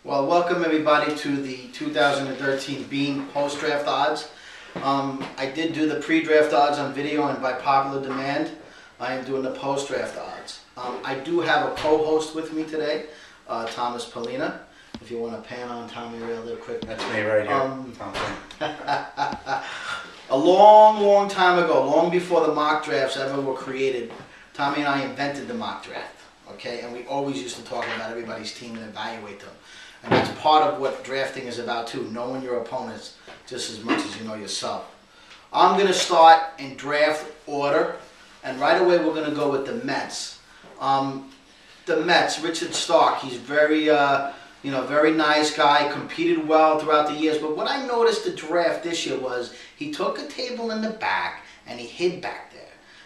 Well, welcome everybody to the 2013 Bean post-draft odds. I did do the pre-draft odds on video, and by popular demand, I am doing the post-draft odds. I do have a co-host with me today, Thomas Polina. If you want to pan on Tommy real quick. That's me right here. A long time ago, long before the mock drafts ever were created, Tommy and I invented the mock draft. Okay, and we always used to talk about everybody's team and evaluate them. And that's part of what drafting is about too, knowing your opponents just as much as you know yourself. I'm going to start in draft order, and right away we're going to go with the Mets. The Mets, Richard Stark, he's very, very nice guy, competed well throughout the years. But what I noticed the draft this year was he took a table in the back and he hid back there.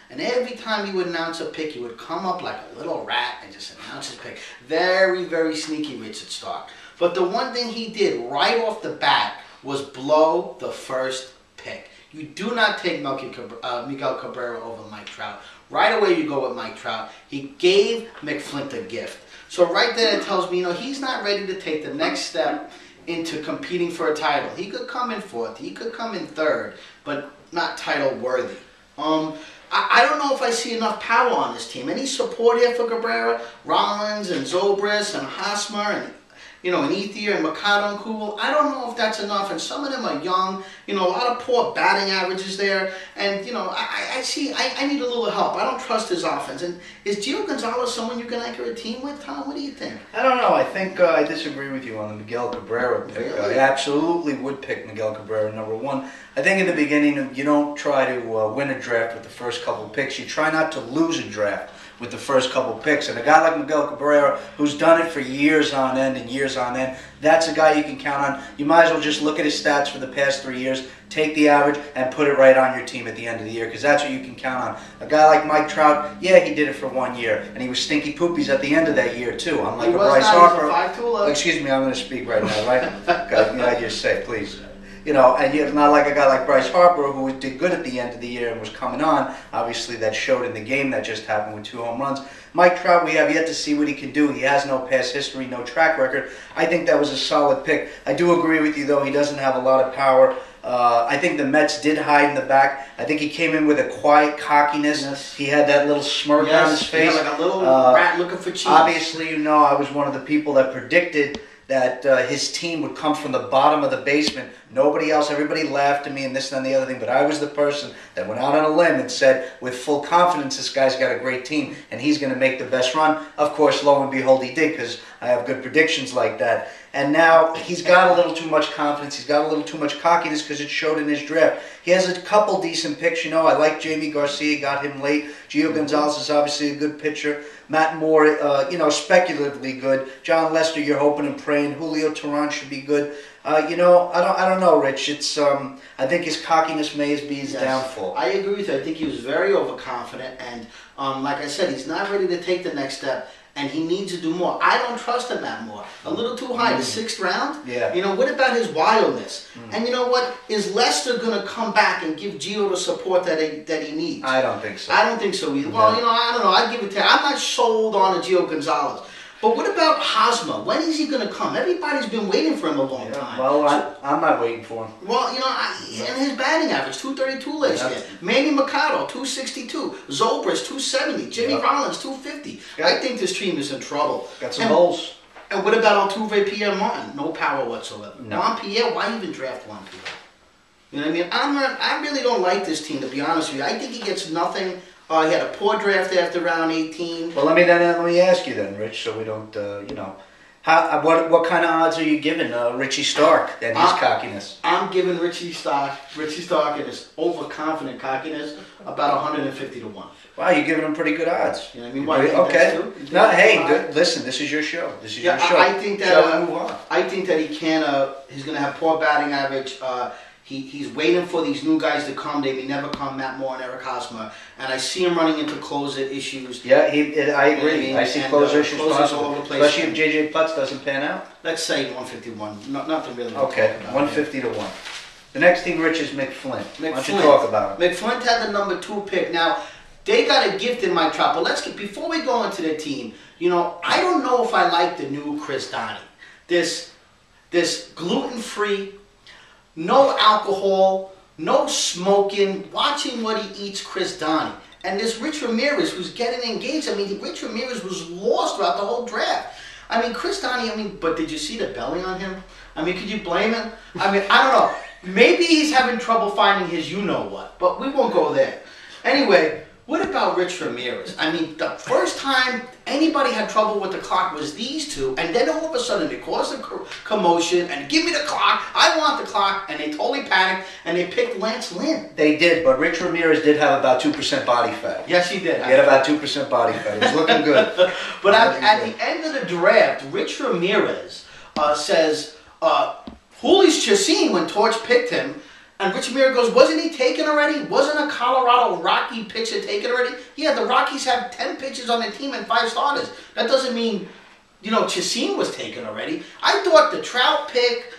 And every time he would announce a pick, he would come up like a little rat and just announce his pick. Very sneaky, Richard Stark. But the one thing he did right off the bat was blow the first pick. You do not take Miguel Cabrera over Mike Trout. Right away you go with Mike Trout. He gave McFlint a gift. So right there it tells me, he's not ready to take the next step into competing for a title. He could come in fourth, he could come in third, but not title worthy. I don't know if I see enough power on this team. Any support here for Cabrera? Rollins and Zobrist and Hosmer and and Ethier and Machado and Kubel. I don't know if that's enough, and some of them are young. A lot of poor batting averages there, and I need a little help. I don't trust his offense. And is Gio Gonzalez someone you can anchor a team with, Tom? What do you think? I don't know. I think I disagree with you on the Miguel Cabrera pick. Really? I absolutely would pick Miguel Cabrera number one. I think in the beginning you don't try to win a draft with the first couple picks. You try not to lose a draft with the first couple picks. And a guy like Miguel Cabrera, who's done it for years on end and years on end, that's a guy you can count on. You might as well just look at his stats for the past 3 years, take the average, and put it right on your team at the end of the year, because that's what you can count on. A guy like Mike Trout, yeah, he did it for 1 year, and he was stinky poopies at the end of that year, too. Unlike a Bryce Harper. Excuse me, I'm going to speak right now, right? I just say, please. And you're not like a guy like Bryce Harper, who did good at the end of the year and was coming on. Obviously, that showed in the game that just happened with 2 home runs. Mike Trout, we have yet to see what he can do. He has no past history, no track record. I think that was a solid pick. I do agree with you, though. He doesn't have a lot of power. I think the Mets did hide in the back. I think he came in with a quiet cockiness. Yes. He had that little smirk on his face. Yeah, like a little rat looking for cheese. Obviously, I was one of the people that predicted that his team would come from the bottom of the basement. Nobody else, everybody laughed at me and this and the other thing, but I was the person that went out on a limb and said, with full confidence, this guy's got a great team and he's going to make the best run. Of course, lo and behold, he did, because I have good predictions like that. And now he's got a little too much confidence. He's got a little too much cockiness, because it showed in his draft. He has a couple decent picks. I like Jamie Garcia, got him late. Gio Gonzalez is obviously a good pitcher. Matt Moore, speculatively good. John Lester, you're hoping and praying. Julio Teheran should be good. I don't know, Rich. It's I think his cockiness may be his downfall. I agree with you. I think he was very overconfident, and like I said, he's not ready to take the next step. And he needs to do more. I don't trust him, Matt Moore. A little too high. The 6th round? Yeah. What about his wildness? And you know what? Is Lester going to come back and give Gio the support that he needs? I don't think so. I don't think so either. Well, I don't know. I'd give it to him. I'm not sold on a Gio Gonzalez. But what about Hosmer? When is he going to come? Everybody's been waiting for him a long time. Well, I'm not waiting for him. Well, and his batting average, 232 last year. Manny Machado, 262. Zobrist, 270. Jimmy Rollins, 250. I think this team is in trouble. Got some holes. And what about Altuve, Pierre Martin? No power whatsoever. No. Juan Pierre, why even draft Juan Pierre? You know what I mean? I really don't like this team, to be honest with you. I think he gets nothing. He had a poor draft after round 18. Well, let me ask you then, Rich, so we don't, what kind of odds are you giving Richie Stark and his cockiness? I'm giving Richie Stark and his overconfident cockiness about 150 to 1. Wow, you're giving him pretty good odds. You know what I mean? Why? Okay. No, hey, listen, this is your show. This is your show. I think that move on. I think that he can. He's going to have poor batting average. He's waiting for these new guys to come. They may never come, Matt Moore and Eric Hosmer. And I see him running into closer issues. Yeah, I agree. I see closer issues all over the place. Especially if J.J. Putz doesn't pan out. Let's say 151. Nothing really. Okay, 150 to 1. The next team, Rich, is McFlint. Why don't you talk about him? McFlint had the number 2 pick. Now, they got a gift in Mike Trout. But before we go into the team, I don't know if I like the new Chris Donnie. this gluten-free, no alcohol, no smoking, watching what he eats, Chris Donnie. And this Rich Ramirez who's getting engaged. I mean, Rich Ramirez was lost throughout the whole draft. I mean, Chris Donnie, but did you see the belly on him? I mean, could you blame him? I mean, I don't know. Maybe he's having trouble finding his you-know-what, but we won't go there. Anyway, what about Rich Ramirez? I mean, the first time anybody had trouble with the clock was these two, and then all of a sudden they caused a commotion, and give me the clock, I want the clock, and they totally panicked, and they picked Lance Lynn. They did, but Rich Ramirez did have about 2% body fat. Yes, he did. He had about 2% body fat. He was looking good. But at the end of the draft, Rich Ramirez says, Julius Chassin, when Torch picked him, and Rich Ramirez goes, wasn't he taken already? Wasn't a Colorado Rocky pitcher taken already? Yeah, the Rockies have 10 pitchers on their team and 5 starters. That doesn't mean, Chassin was taken already. I thought the Trout pick,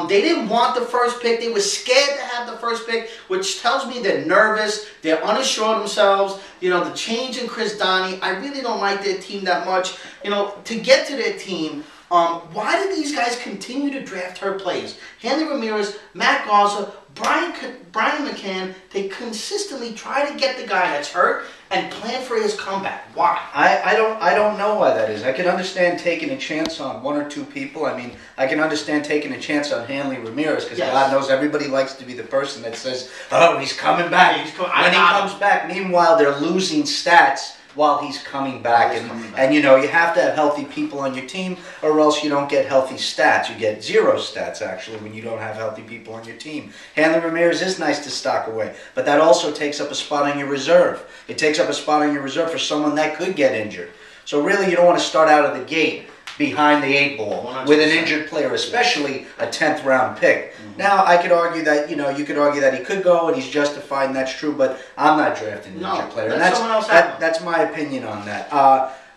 they didn't want the first pick. They were scared to have the first pick, which tells me they're nervous. They're unsure of themselves. The change in Chris Donnie, I really don't like their team that much. To get to their team, why do these guys continue to draft hurt players? Hanley Ramirez, Matt Garza, Brian McCann, they consistently try to get the guy that's hurt and plan for his comeback. Why? I don't know why that is. I can understand taking a chance on 1 or 2 people. I mean, I can understand taking a chance on Hanley Ramirez because God knows everybody likes to be the person that says, "Oh, he's coming back." When he comes back, meanwhile they're losing stats while he's coming back. And you have to have healthy people on your team or else you don't get healthy stats. You get 0 stats, actually, when you don't have healthy people on your team. Hanley Ramirez is nice to stock away, but that also takes up a spot on your reserve. It takes up a spot on your reserve for someone that could get injured. So really, you don't want to start out of the gate behind the 8 ball 100%. With an injured player, especially a 10th round pick. Now, I could argue that, you could argue that he could go and he's justified and that's true, but I'm not drafting an injured player. And that's my opinion on that.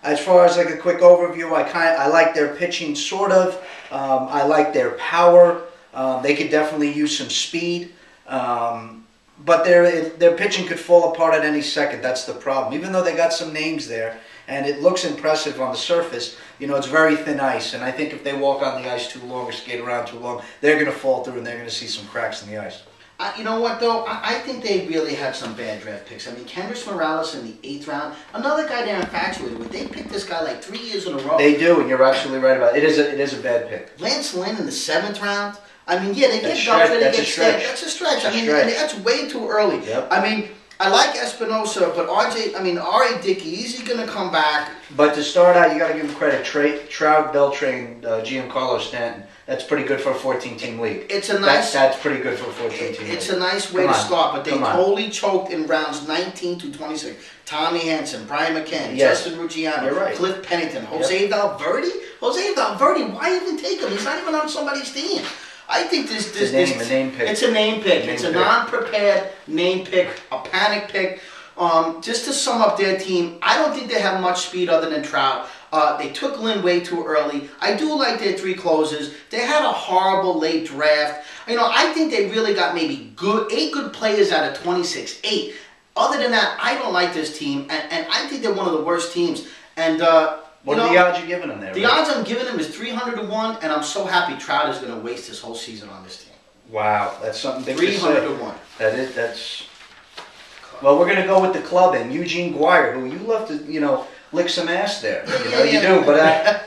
As far as like a quick overview, I like their pitching sort of. I like their power. They could definitely use some speed. But their pitching could fall apart at any second. That's the problem. Even though they got some names there, and it looks impressive on the surface, it's very thin ice. And I think if they walk on the ice too long or skate around too long, they're going to fall through and they're going to see some cracks in the ice. You know what, though? I think they really had some bad draft picks. I mean, Kendrys Morales in the 8th round, another guy they're infatuated with. They picked this guy like 3 years in a row. They do, and you're absolutely right about it. It is a bad pick. Lance Lynn in the 7th round. I mean, yeah, they get Belcher, they get Stead. That's a stretch. I mean, that's way too early. Yep. I mean, I like Espinosa, but R.A. Dickey, is he going to come back? But to start out, you got to give him credit. Trout, Beltran, Giancarlo Stanton. That's pretty good for a 14-team league. It's a nice. That's pretty good for a 14-team league. It's a nice way to start, but they totally choked in rounds 19 to 26. Tommy Hanson, Brian McCann, Justin Ruggiano, Cliff Pennington, Jose Valverde. Jose Valverde, why even take him? He's not even on somebody's team. I think this a name pick. It's a name pick. It's a non-prepared name pick, a panic pick. Just to sum up their team, I don't think they have much speed other than Trout. They took Lynn way too early. I do like their 3 closers. They had a horrible late draft. I think they really got maybe 8 good players out of 26. 8. Other than that, I don't like this team, and I think they're one of the worst teams. And what are the odds you're giving them there? The odds I'm giving them is 300 to 1, and I'm so happy Trout is going to waste his whole season on this team. Wow, that's something big 300 to say. to 1. That's. Well, we're going to go with the club and Eugene Guire, who you love to, lick some ass there. You do. But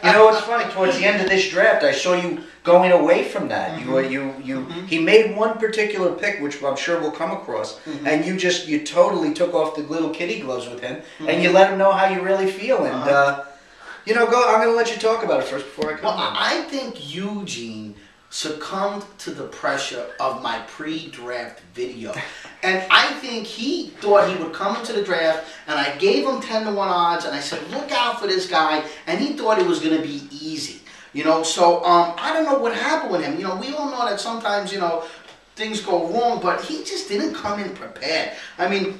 what's funny? Towards the end of this draft, I saw you going away from that. He made one particular pick, which I'm sure we'll come across, and you totally took off the little kitty gloves with him, and you let him know how you really feel. And I'm going to let you talk about it first before I come. Well, I think Eugene succumbed to the pressure of my pre-draft video. And I think he thought he would come into the draft, and I gave him 10 to 1 odds, and I said, look out for this guy, and he thought it was going to be easy. So I don't know what happened with him. We all know that sometimes, things go wrong, but he just didn't come in prepared. I mean,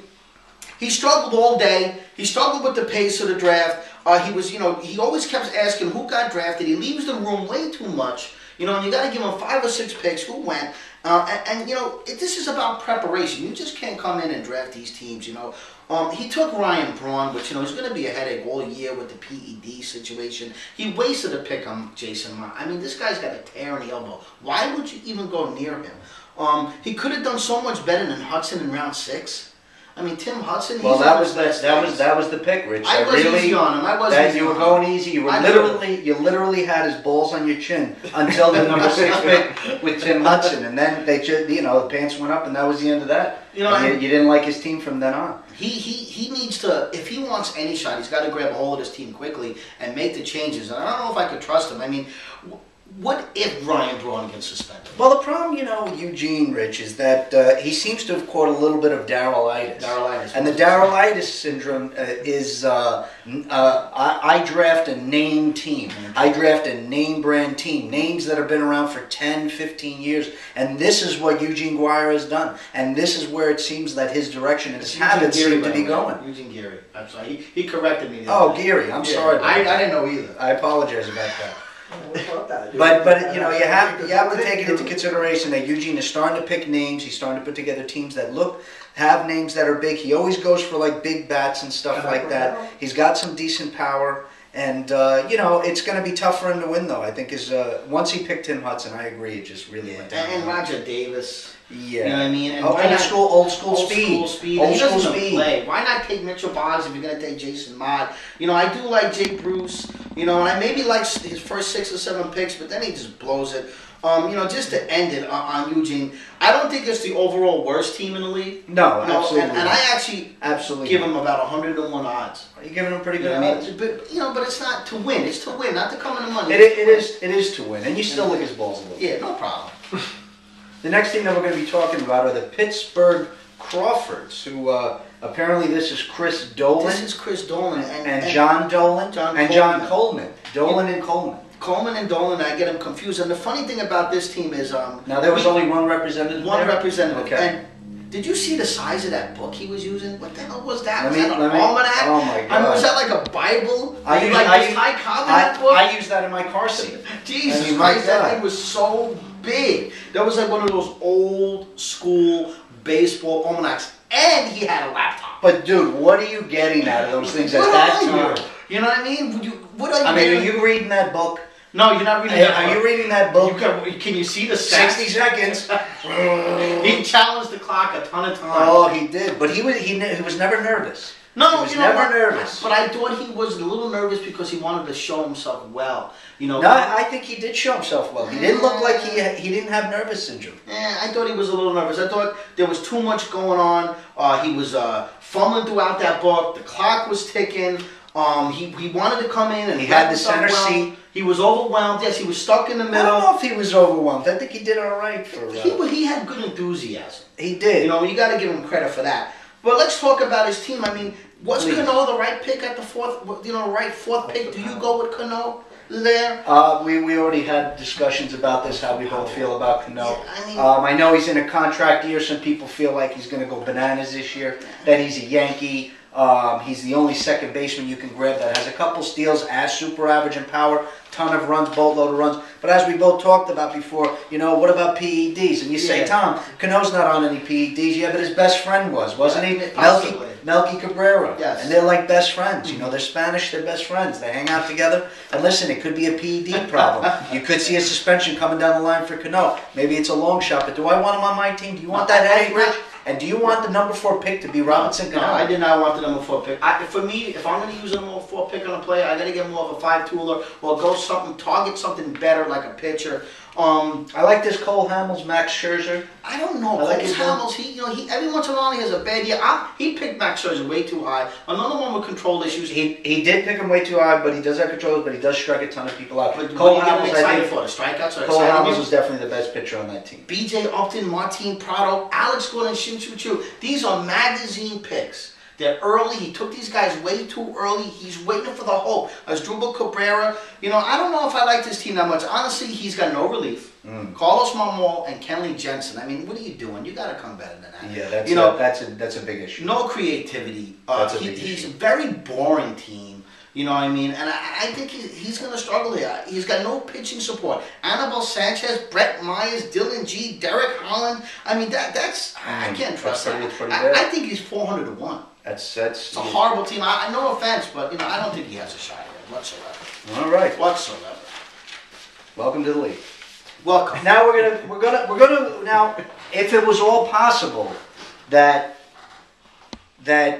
he struggled all day. He struggled with the pace of the draft. He always kept asking who got drafted. He leaves the room way too much. You know, and you got to give him 5 or 6 picks. Who went? And you know, this is about preparation. You just can't come in and draft these teams. You know, he took Ryan Braun, which, you know, is going to be a headache all year with the PED situation. He wasted a pick on Jason Mott. I mean, this guy's got a tear in the elbow. Why would you even go near him? He could have done so much better than Hudson in round 6. I mean, Tim Hudson. Well, that was the pick, Rich. I was easy on him. I was that easy you were on going him. easy. You literally had his balls on your chin until the number 6 pick with Tim Hudson, and then they just, you know, the pants went up, and that was the end of that. You know, you didn't like his team from then on. He needs to, if he wants any shot, he's got to grab a hold of his team quickly and make the changes. And I don't know if I could trust him. I mean, what if Ryan Braun gets suspended? Well, the problem, you know, with Eugene, Rich, is that he seems to have caught a little bit of Darryl-itis. And the Darryl-itis syndrome is, I draft a name team. I draft a name brand team. Names that have been around for 10, 15 years. And this is what Eugene Guire has done. And this is where it seems that his direction and his habits seem to be going. Eugene Geary. I'm sorry. He corrected me. Geary. I'm sorry about that. I didn't know either. I apologize about that. But you know, you have to take it into consideration that Eugene is starting to pick names. He's starting to put together teams that have names that are big. He always goes for like big bats and stuff like that. He's got some decent power, and you know, it's going to be tough for him to win though. I think once he picked Tim Hudson, I agree, it just really went down. And Roger Davis. Yeah. You know what I mean? And old school speed. Old school speed. Play. Why not take Mitchell Boggs if you're going to take Jason Mott? You know, I do like Jake Bruce. You know, and I maybe like his first 6 or 7 picks, but then he just blows it. You know, just to end it on Eugene, I don't think it's the overall worst team in the league. No, absolutely. And I actually give him about 101 odds. You're giving him pretty good odds. But you know, but it's not to win. It's to win, not to come in the money. It is to win, and you still lick his balls a little. Yeah, no problem. The next team that we're going to be talking about are the Pittsburgh Crawfords, who apparently this is Chris Dolan. This is Chris Dolan and John Dolan and John Coleman. Dolan and Coleman. Coleman and Dolan, I get them confused. And the funny thing about this team is... now, there was only one representative One representative. Okay. And did you see the size of that book he was using? What the hell was that? Was that an almanac? Oh, my God. I mean, was that like a Bible? I use that in my car seat. Jesus Christ, that thing was so big. That was like one of those old school baseball almanacs. And he had a laptop. But dude, what are you getting out of those things at that time? You know what I mean? What are you? I mean, are you reading that book? No, you're not reading that book. Are you reading that book? Can you see the stats? 60 seconds. He challenged the clock a ton of times. Oh, he did. But he was never nervous. No, he was never nervous. But I thought he was a little nervous because he wanted to show himself well. You know. No, I think he did show himself well. He didn't look like he didn't have nervous syndrome. I thought he was a little nervous. I thought there was too much going on. He was fumbling throughout that book. The clock was ticking. He wanted to come in and he had the center seat. He was overwhelmed. Yes, he was stuck in the middle. I don't know if he was overwhelmed. I think he did all right for. He had good enthusiasm. He did. You know, you got to give him credit for that. But let's talk about his team. I mean, was Cano the right pick at the fourth? You know, right fourth pick. Do you go with Cano there? We already had discussions about this. How we both feel about Cano. Yeah, I know he's in a contract year. Some people feel like he's going to go bananas this year. That he's a Yankee. He's the only second baseman you can grab that has a couple steals, as super average in power, ton of runs, boatload of runs. But as we both talked about before, you know, what about PEDs? And you say, Tom, Cano's not on any PEDs. Yeah, but his best friend wasn't he? Melky Cabrera. Yes. And they're like best friends. You know, they're Spanish, they're best friends. They hang out together. And listen, it could be a PED problem. You could see a suspension coming down the line for Cano. Maybe it's a long shot, but do I want him on my team? Do you want that headache, Rich? And do you want the number 4 pick to be Robinson Cano? No, I did not want the number 4 pick. For me, if I'm going to use a number 4 pick on a player, I got to get more of a 5-tooler or target something better like a pitcher. I like this Cole Hamels, Max Scherzer. I don't know. Cole Hamels, he every once in a while he has a bad year. He picked Max Scherzer way too high. Another one with control issues. He did pick him way too high, but he does have controls, but he does strike a ton of people out. But Cole Hamels, excited for the strikeouts. Cole Hamels was definitely the best pitcher on that team. B.J. Upton, Martin Prado, Alex Gordon, Shin Chu Chu. These are magazine picks. They're early. He took these guys way too early. He's waiting for the hope. Asdrubal Cabrera. You know, I don't know if I like this team that much. Honestly, he's got no relief. Carlos Marmol and Kenley Jensen. I mean, what are you doing? You got to come better than that. Yeah, that's a big issue. No creativity. He's a very boring team. You know what I mean? And I think he's going to struggle here. He's got no pitching support. Anibal Sanchez, Brett Myers, Dylan G, Derek Holland. I mean, that's I can't trust that. I think he's 400 to 1. It's a horrible team. No offense, but you know, I don't think he has a shot here whatsoever. All right. Whatsoever. Welcome to the league. Welcome. Now we're gonna now, if it was all possible that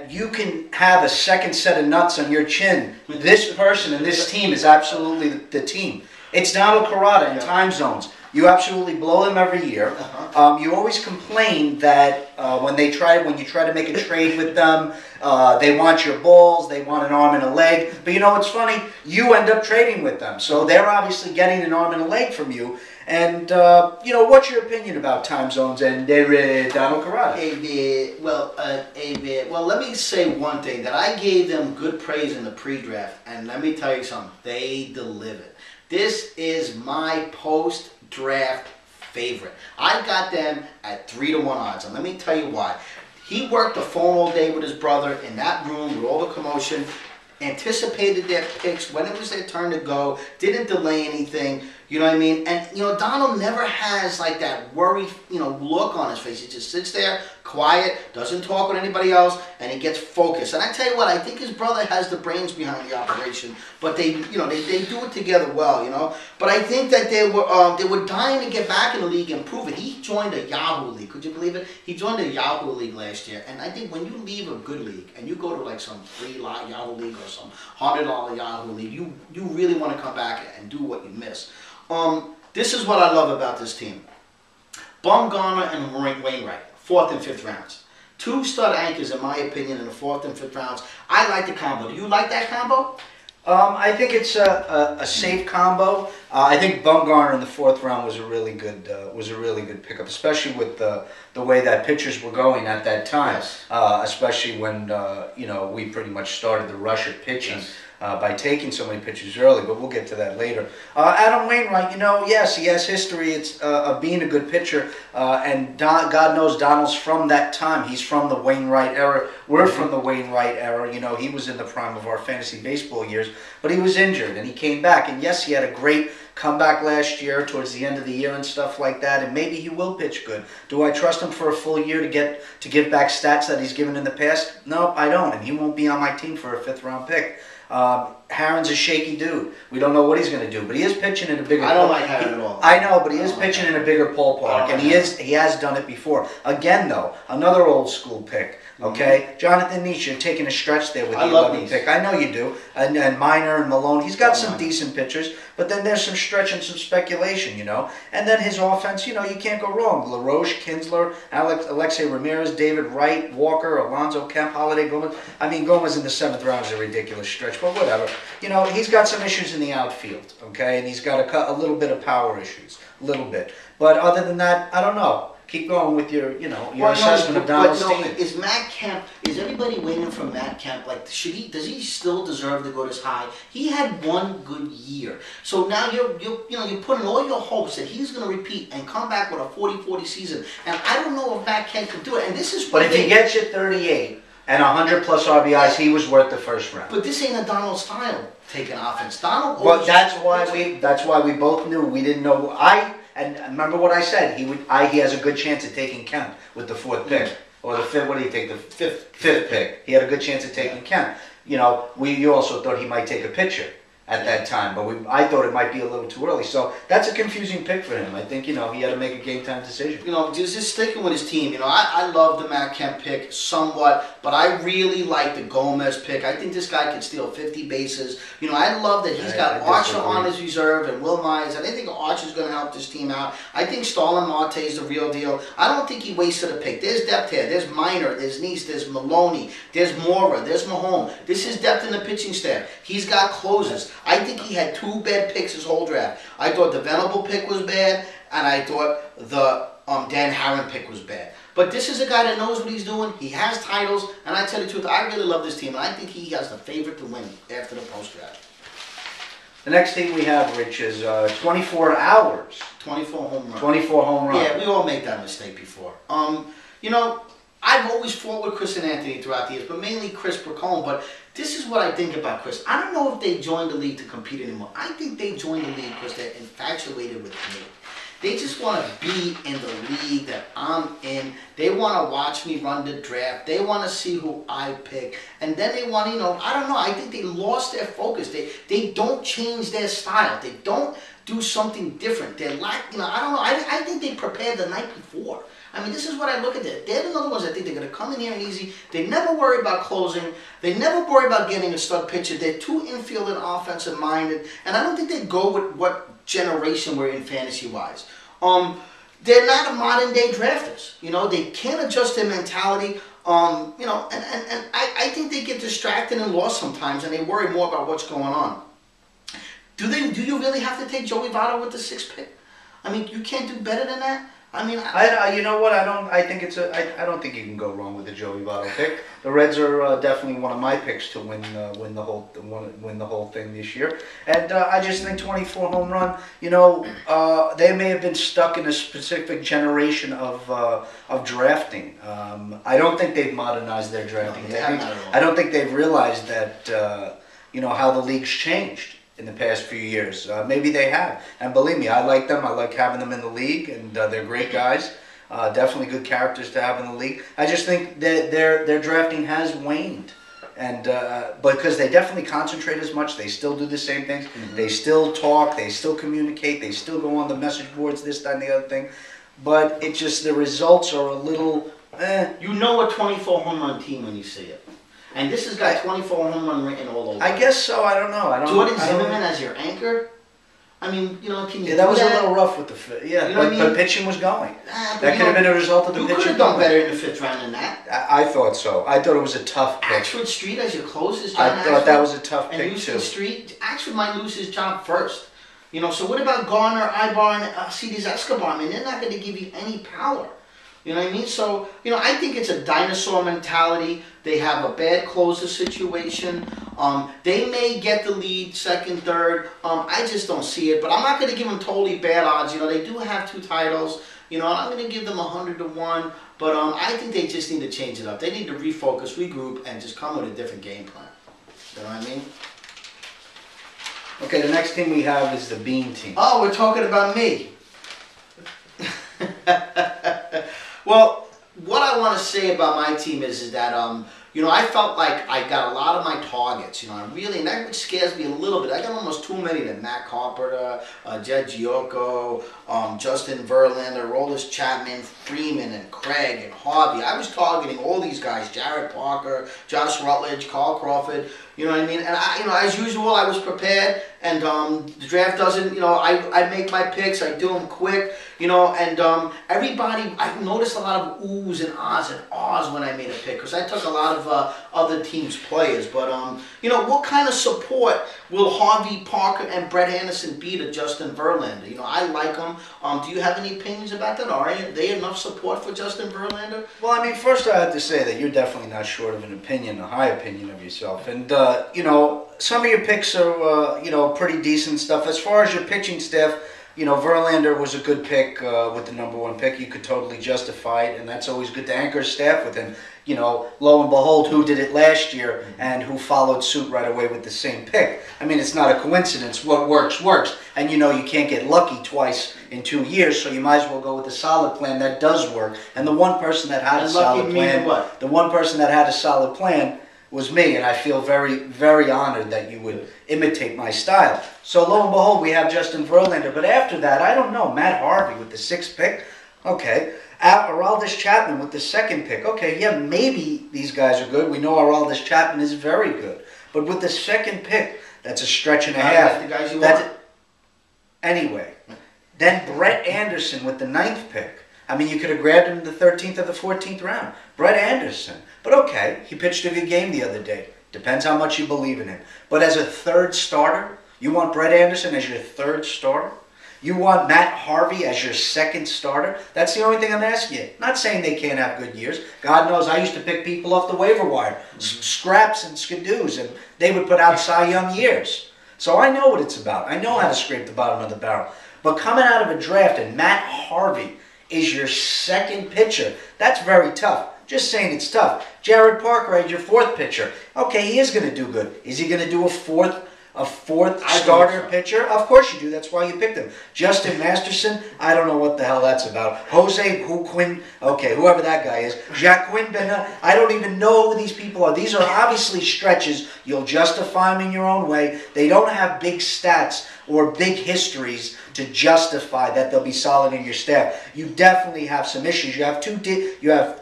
you can have a second set of nuts on your chin, this person and this team is absolutely the team. It's Donald Carrata in time zones. You absolutely blow them every year. You always complain that when you try to make a trade with them, they want your balls, they want an arm and a leg. But you know what's funny? You end up trading with them, so they're obviously getting an arm and a leg from you. And you know, what's your opinion about time zones and Donald Carrata? Well, let me say one thing, that I gave them good praise in the pre-draft, and let me tell you something, they delivered. This is my post-draft favorite. I got them at 3 to 1 odds, and let me tell you why. He worked the phone all day with his brother in that room with all the commotion, anticipated their picks when it was their turn to go, didn't delay anything. You know what I mean? And, you know, Donald never has, like, that worry, you know, look on his face. He just sits there, quiet, doesn't talk with anybody else, and he gets focused. And I tell you what, I think his brother has the brains behind the operation, but they, you know, they do it together well, you know? But I think that they were dying to get back in the league and prove it. He joined a Yahoo league. Could you believe it? He joined a Yahoo league last year. And I think when you leave a good league and you go to, like, some free Yahoo league or some $100 Yahoo league, you really want to come back and do what you miss. This is what I love about this team. Bumgarner and Wainwright, 4th and 5th rounds. 2 stud anchors, in my opinion, in the 4th and 5th rounds. I like the combo. Do you like that combo? I think it's a safe combo. I think Bumgarner in the 4th round was a really good pickup, especially with the way that pitchers were going at that time. Yes. Especially when you know, we pretty much started the rush at pitching. Yes. By taking so many pitchers early, but we'll get to that later. Adam Wainwright, you know, yes, he has history of being a good pitcher, and God knows Donald's from that time. He's from the Wainwright era. We're from the Wainwright era. You know, he was in the prime of our fantasy baseball years, but he was injured, and he came back. And yes, he had a great comeback last year towards the end of the year and stuff like that, and maybe he will pitch good. Do I trust him for a full year to give back stats that he's given in the past? No, I don't, and he won't be on my team for a 5th round pick. Harron's a shaky dude. We don't know what he's going to do, but he is pitching in a bigger. I don't like Harron at all. I know, but he is pitching in a bigger ballpark, and he has done it before. Again, though, another old school pick. Okay, Jonathan Nietzsche, you're taking a stretch there with the 11th pick. I know you do. And Minor and Malone, he's got some decent pitchers, but then there's some stretch and some speculation, you know. And then his offense, you know, you can't go wrong. LaRoche, Kinsler, Alexei Ramirez, David Wright, Walker, Alonzo Kemp, Holiday, Gomez. I mean, Gomez in the 7th round is a ridiculous stretch, but whatever. You know, he's got some issues in the outfield, okay, and he's got a little bit of power issues, a little bit. But other than that, I don't know. Keep going with your assessment of Donald's team. Is Matt Kemp? Is everybody waiting for Matt Kemp? Like, does he still deserve to go this high? He had one good year, so now you're putting all your hopes that he's going to repeat and come back with a 40-40 season. And I don't know if Matt Kemp could do it. And this is. But if he gets you 38 and 100+ RBIs, he was worth the 1st round. But this ain't a Donald style taking offense. Donald. Well, that's why we both knew. We didn't know. And remember what I said. He has a good chance of taking Kemp with the 4th pick, or the 5th. What do you take? The 5th pick. He had a good chance of taking Kemp. You know, you also thought he might take a pitcher at that time, but I thought it might be a little too early. So that's a confusing pick for him. I think, you know, he had to make a game time decision. You know, just sticking with his team. You know, I love the Matt Kemp pick somewhat, but I really like the Gomez pick. I think this guy could steal 50 bases. You know, I love that he's got Archer on his reserve and Will Myers. I think Archer's going to help this team out. I think Starlin Marte is the real deal. I don't think he wasted a pick. There's depth here. There's Minor, there's Neese, there's Maloney, there's Mora, there's Mahone. This is depth in the pitching staff. He's got closers. I think he had 2 bad picks his whole draft. I thought the Venable pick was bad, and I thought the Dan Harron pick was bad. But this is a guy that knows what he's doing. He has titles, and I tell you the truth, I really love this team, and I think he has the favorite to win after the post-draft. The next team we have, Rich, is 24 hours. 24 home runs. 24 home runs. Yeah, we all make that mistake before. You know, I've always fought with Chris and Anthony throughout the years, but mainly Chris Bracone. But this is what I think about Chris. I don't know if they joined the league to compete anymore. I think they joined the league because they're infatuated with me. They just want to be in the league that I'm in. They want to watch me run the draft. They want to see who I pick. And then they want to, I don't know. I think they lost their focus. They don't change their style. They don't do something different. They're like, I don't know. I think they prepared the night before. I mean, this is what I look at. They're another ones I think they're going to come in here and easy. They never worry about closing. They never worry about getting a stud pitcher. They're too infield and offensive minded. And I don't think they go with what generation we're in fantasy-wise. They're not a modern-day drafters. They can't adjust their mentality. And I think they get distracted and lost sometimes, and they worry more about what's going on. Do you really have to take Joey Votto with the 6th pick? I mean, you can't do better than that. I mean, you know what? I don't think you can go wrong with the Joey Votto pick. The Reds are definitely one of my picks to win the whole thing this year. And I just think 24 home run. They may have been stuck in a specific generation of drafting. I don't think they've modernized their drafting. No, they have not at all. I don't think they've realized that how the league's changed in the past few years. Maybe they have. And believe me, I like them. I like having them in the league, and they're great guys. Definitely good characters to have in the league. I just think that their drafting has waned. And because they definitely concentrate as much, they still do the same things. Mm-hmm. They still talk, they still communicate, they still go on the message boards, this, that, and the other thing. But it just, the results are a little, You know a 24 home run team when you see it. And this has got 24 home run written all over. I guess so. I don't know. Jordan Zimmerman as your anchor. I mean, can you? Yeah, that was a little rough with the but pitching was going. That could have been a result of the pitching. You could have done better in the 5th round than that. I thought so. I thought it was a tough pick. Axford Street as your closest. I thought that was a tough pick and too. Street, Axford might lose his job first. So what about Garner, Ibar, and Cedes Escobar? I mean, they're not going to give you any power. You know what I mean? So, I think it's a dinosaur mentality. They have a bad closer situation. They may get the lead, 2nd, 3rd. I just don't see it. But I'm not going to give them totally bad odds. They do have 2 titles. And I'm going to give them 100 to 1. But I think they just need to change it up. They need to refocus, regroup, and just come with a different game plan. You know what I mean? Okay, the next team we have is the Bean team. Oh, we're talking about me. Well, what I want to say about my team is that, I felt like I got a lot of my targets, and that scares me a little bit. I got almost too many to Matt Carpenter, Jed Giocco, Justin Verlander, Aroldis Chapman, Freeman, and Craig, and Harvey. I was targeting all these guys, Jared Parker, Josh Rutledge, Carl Crawford, you know what I mean? And as usual, I was prepared, and the draft doesn't, I make my picks, I do them quick, and everybody, I noticed a lot of oohs and ahs and ahs when I made a pick, because I took a lot of other teams' players, but, what kind of support will Harvey, Parker, and Brett Anderson be to Justin Verlander? I like them. Do you have any opinions about that? Are they enough support for Justin Verlander? Well, I mean, first I have to say that you're definitely not short of an opinion, a high opinion of yourself, and, some of your picks are, pretty decent stuff. As far as your pitching staff, Verlander was a good pick with the #1 pick. You could totally justify it, and that's always good to anchor staff with him. Lo and behold, who did it last year and who followed suit right away with the same pick. I mean, it's not a coincidence. What works, works. And you can't get lucky twice in 2 years, so you might as well go with a solid plan that does work. And the one person that had a solid plan was me, and I feel very, very honored that you would imitate my style. So lo and behold, we have Justin Verlander. But after that, I don't know. Matt Harvey with the 6th pick. Okay. Aroldis Chapman with the 2nd pick. Okay, yeah, maybe these guys are good. We know Aroldis Chapman is very good. But with the 2nd pick, that's a stretch and a half. The guys you want. Anyway, then Brett Anderson with the 9th pick. I mean, you could have grabbed him in the 13th or the 14th round. Brett Anderson. But okay, he pitched a good game the other day. Depends how much you believe in him. But as a 3rd starter, you want Brett Anderson as your 3rd starter? You want Matt Harvey as your 2nd starter? That's the only thing I'm asking you. Not saying they can't have good years. God knows I used to pick people off the waiver wire. Scraps and skidoos, and they would put out Cy Young years. So I know what it's about. I know how to scrape the bottom of the barrel. But coming out of a draft and Matt Harvey is your 2nd pitcher, that's very tough. Just saying it's tough. Jared Parker as your fourth pitcher. Okay, he is going to do good. Is he going to do a fourth starter pitcher? Of course you do. That's why you picked him. Justin Masterson, I don't know what the hell that's about. Whoever that guy is. Jacquin Bena, I don't even know who these people are. These are obviously stretches. You'll justify them in your own way. They don't have big stats or big histories to justify that they'll be solid in your staff. You definitely have some issues. You have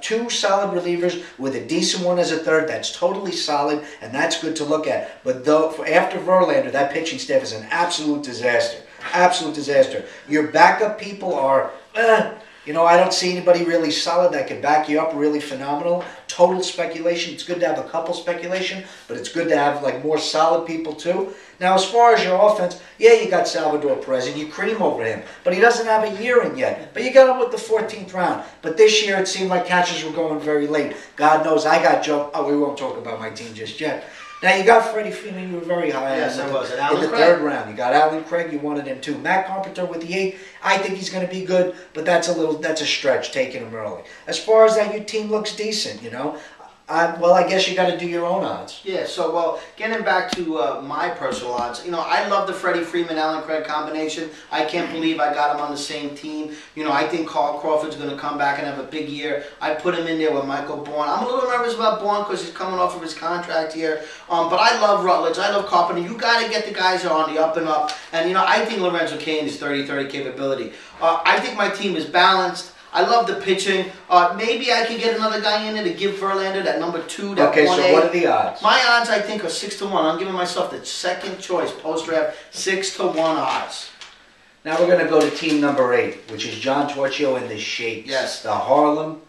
two solid relievers with a decent one as a third. That's totally solid, and that's good to look at. But after Verlander, that pitching staff is an absolute disaster. Absolute disaster. Your backup people are, I don't see anybody really solid that can back you up really phenomenal. Total speculation. It's good to have a couple speculation, but it's good to have more solid people too. Now, as far as your offense, yeah, you got Salvador Perez and you cream over him, but he doesn't have a year in yet. But you got him with the 14th round. But this year it seemed like catchers were going very late. God knows I got Joe. Oh, we won't talk about my team just yet. Now, you got Freddie Freeman, you were very high yes, on I was. in the third round. You got Alan Craig, you wanted him too. Matt Carpenter with the 8th, I think he's going to be good, but that's a stretch taking him early. As far as that, your team looks decent, I guess you got to do your own odds. Yeah, so, getting back to my personal odds, I love the Freddie Freeman-Alan Craig combination. I can't believe I got him on the same team. I think Carl Crawford's going to come back and have a big year. I put him in there with Michael Bourne. I'm a little nervous about Bourne because he's coming off of his contract here. But I love Rutledge. I love Carpenter. You got to get the guys who are on the up and up. And, I think Lorenzo Cain is 30-30 capability. I think my team is balanced. I love the pitching. Maybe I can get another guy in there to give Verlander that number 2, that 1A. Okay, so what are the odds? My odds, I think, are 6-1. I'm giving myself the second choice post-draft, 6-1 odds. Now we're going to go to team number 8, which is John Torchio and the Shakes. Yes. The Harlem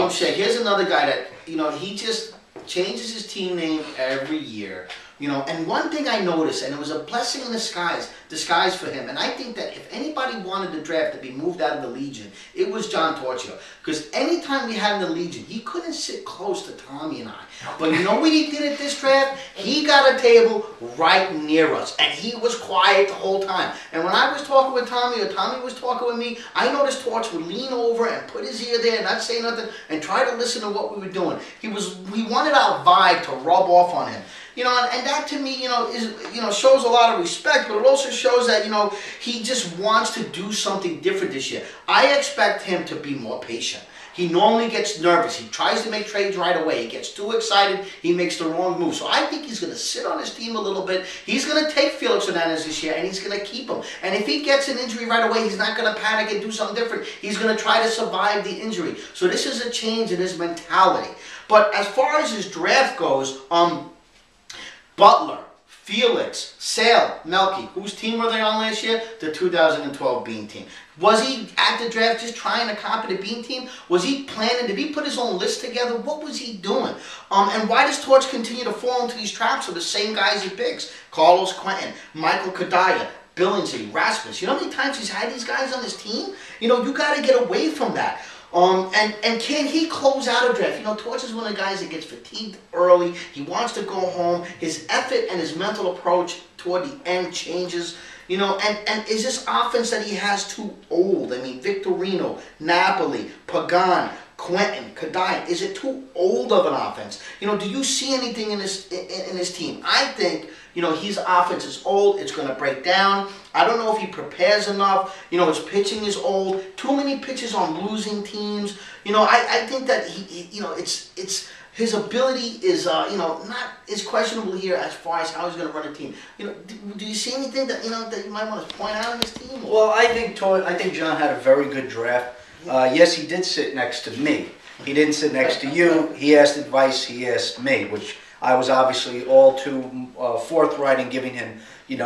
Shake. Here's another guy that, he just changes his team name every year. And one thing I noticed, and it was a blessing in disguise for him, and I think that if anybody wanted the draft to be moved out of the Legion, it was John Torchio. Because anytime we had him in the Legion, he couldn't sit close to Tommy and I. But you know what he did at this draft? He got a table right near us, and he was quiet the whole time. And when I was talking with Tommy, or Tommy was talking with me, I noticed Torch would lean over and put his ear there and not say nothing, and try to listen to what we were doing. He wanted our vibe to rub off on him. And that to me, shows a lot of respect, but it also shows that, he just wants to do something different this year. I expect him to be more patient. He normally gets nervous. He tries to make trades right away. He gets too excited. He makes the wrong move. So I think he's going to sit on his team a little bit. He's going to take Felix Hernandez this year, and he's going to keep him. And if he gets an injury right away, he's not going to panic and do something different. He's going to try to survive the injury. So this is a change in his mentality. But as far as his draft goes, Butler, Felix, Sale, Melky. Whose team were they on last year? The 2012 Bean team. Was he at the draft just trying to copy the Bean team? Was he planning? Did he put his own list together? What was he doing? And why does Torch continue to fall into these traps of the same guys he picks? Carlos Quentin, Michael Kadaya, Billingsley, Rasmus. You know how many times he's had these guys on his team? You got to get away from that. And can he close out a draft? Torch is one of the guys that gets fatigued early. He wants to go home. His effort and his mental approach toward the end changes. And is this offense that he has too old? I mean, Victorino, Napoli, Pagan, Quentin, Kadai. Is it too old of an offense? Do you see anything in his team? I think, his offense is old. It's going to break down. I don't know if he prepares enough. His pitching is old. Too many pitches on losing teams. I think that it's his ability is is questionable here as far as how he's going to run a team. Do you see anything that that you might want to point out in his team? Well, I think John had a very good draft. Yes, he did sit next to me. He didn't sit next to you. He asked advice. He asked me, which I was obviously all too forthright in giving him,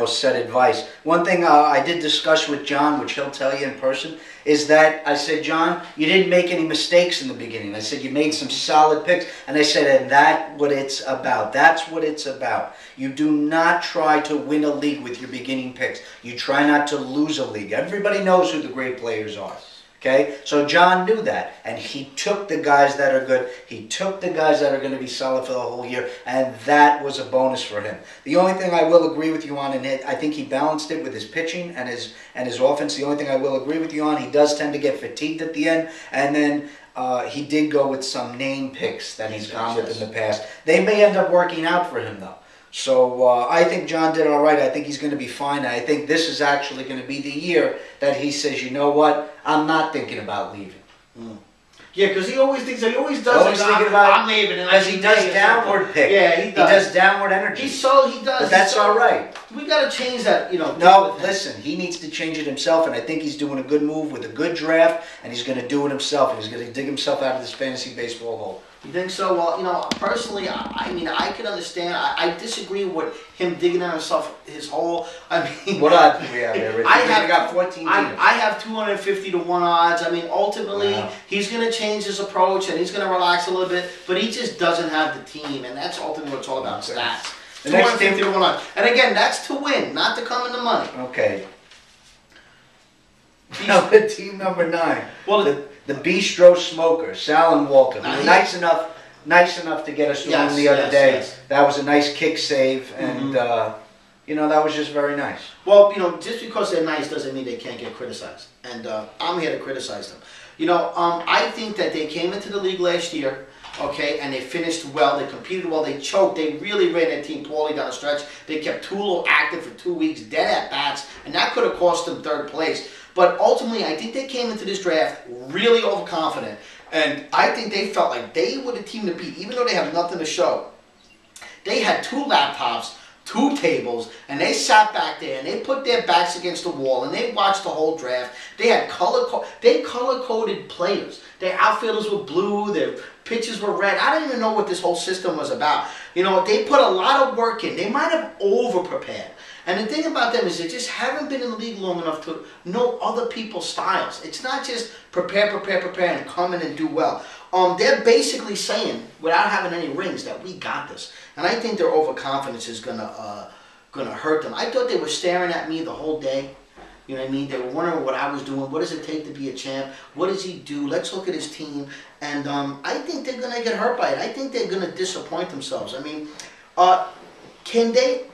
said advice. One thing I did discuss with John, which he'll tell you in person, is that I said, John, you didn't make any mistakes in the beginning. I said, you made some solid picks. And I said, and that's what it's about. That's what it's about. You do not try to win a league with your beginning picks. You try not to lose a league. Everybody knows who the great players are. Okay, so John knew that, and he took the guys that are good. He took the guys that are going to be solid for the whole year, and that was a bonus for him. The only thing I will agree with you on, and I think he balanced it with his pitching and his offense. The only thing I will agree with you on, he does tend to get fatigued at the end, and then he did go with some name picks that he's gone with in the past. They may end up working out for him, though. So I think John did all right. I think he's going to be fine. I think this is actually going to be the year that he says, you know what, I'm not thinking about leaving. Mm. Yeah, because he always thinks, he always does. Always thinking about I'm leaving. Because he does downward pick. Yeah, he does. He does downward energy. He does. But that's all right. We got to change that, you know. No, listen, he needs to change it himself, and I think he's doing a good move with a good draft, and he's going to do it himself, and he's going to dig himself out of this fantasy baseball hole. You think so? Well, you know, personally, I mean, I can understand. I disagree with him digging out himself his hole. I mean, what odds do we have there, Rich? I got 14 teams. I have 250 to 1 odds. I mean, ultimately, he's going to change his approach and he's going to relax a little bit, but he just doesn't have the team, and that's ultimately what it's all about, stats. The next 250 to 1 odds. And again, that's to win, not to come in the money. Okay. Team number 9. Well, the Bistro Smokers, Sal and Walter. They were nice enough to get us to win the other day. Yes. That was a nice kick save, and you know, that was just very nice. Well, you know, just because they're nice doesn't mean they can't get criticized, and I'm here to criticize them. You know, I think that they came into the league last year, okay, and they finished well. They competed well. They choked. They really ran their team poorly down the stretch. They kept Tulo active for 2 weeks, dead at bats, and that could have cost them 3rd place. But ultimately, I think they came into this draft really overconfident, and I think they felt like they were the team to beat, even though they have nothing to show. They had 2 laptops, 2 tables, and they sat back there and they put their backs against the wall and they watched the whole draft. They had color-coded players. Their outfielders were blue, their pitchers were red. I don't even know what this whole system was about. You know, they put a lot of work in. They might have over-prepared. And the thing about them is they just haven't been in the league long enough to know other people's styles. It's not just prepare, and come in and do well. They're basically saying, without having any rings, that we got this. And I think their overconfidence is gonna hurt them. I thought they were staring at me the whole day. You know what I mean? They were wondering what I was doing. What does it take to be a champ? What does he do? Let's look at his team. And I think they're gonna get hurt by it. I think they're gonna disappoint themselves. I mean, can they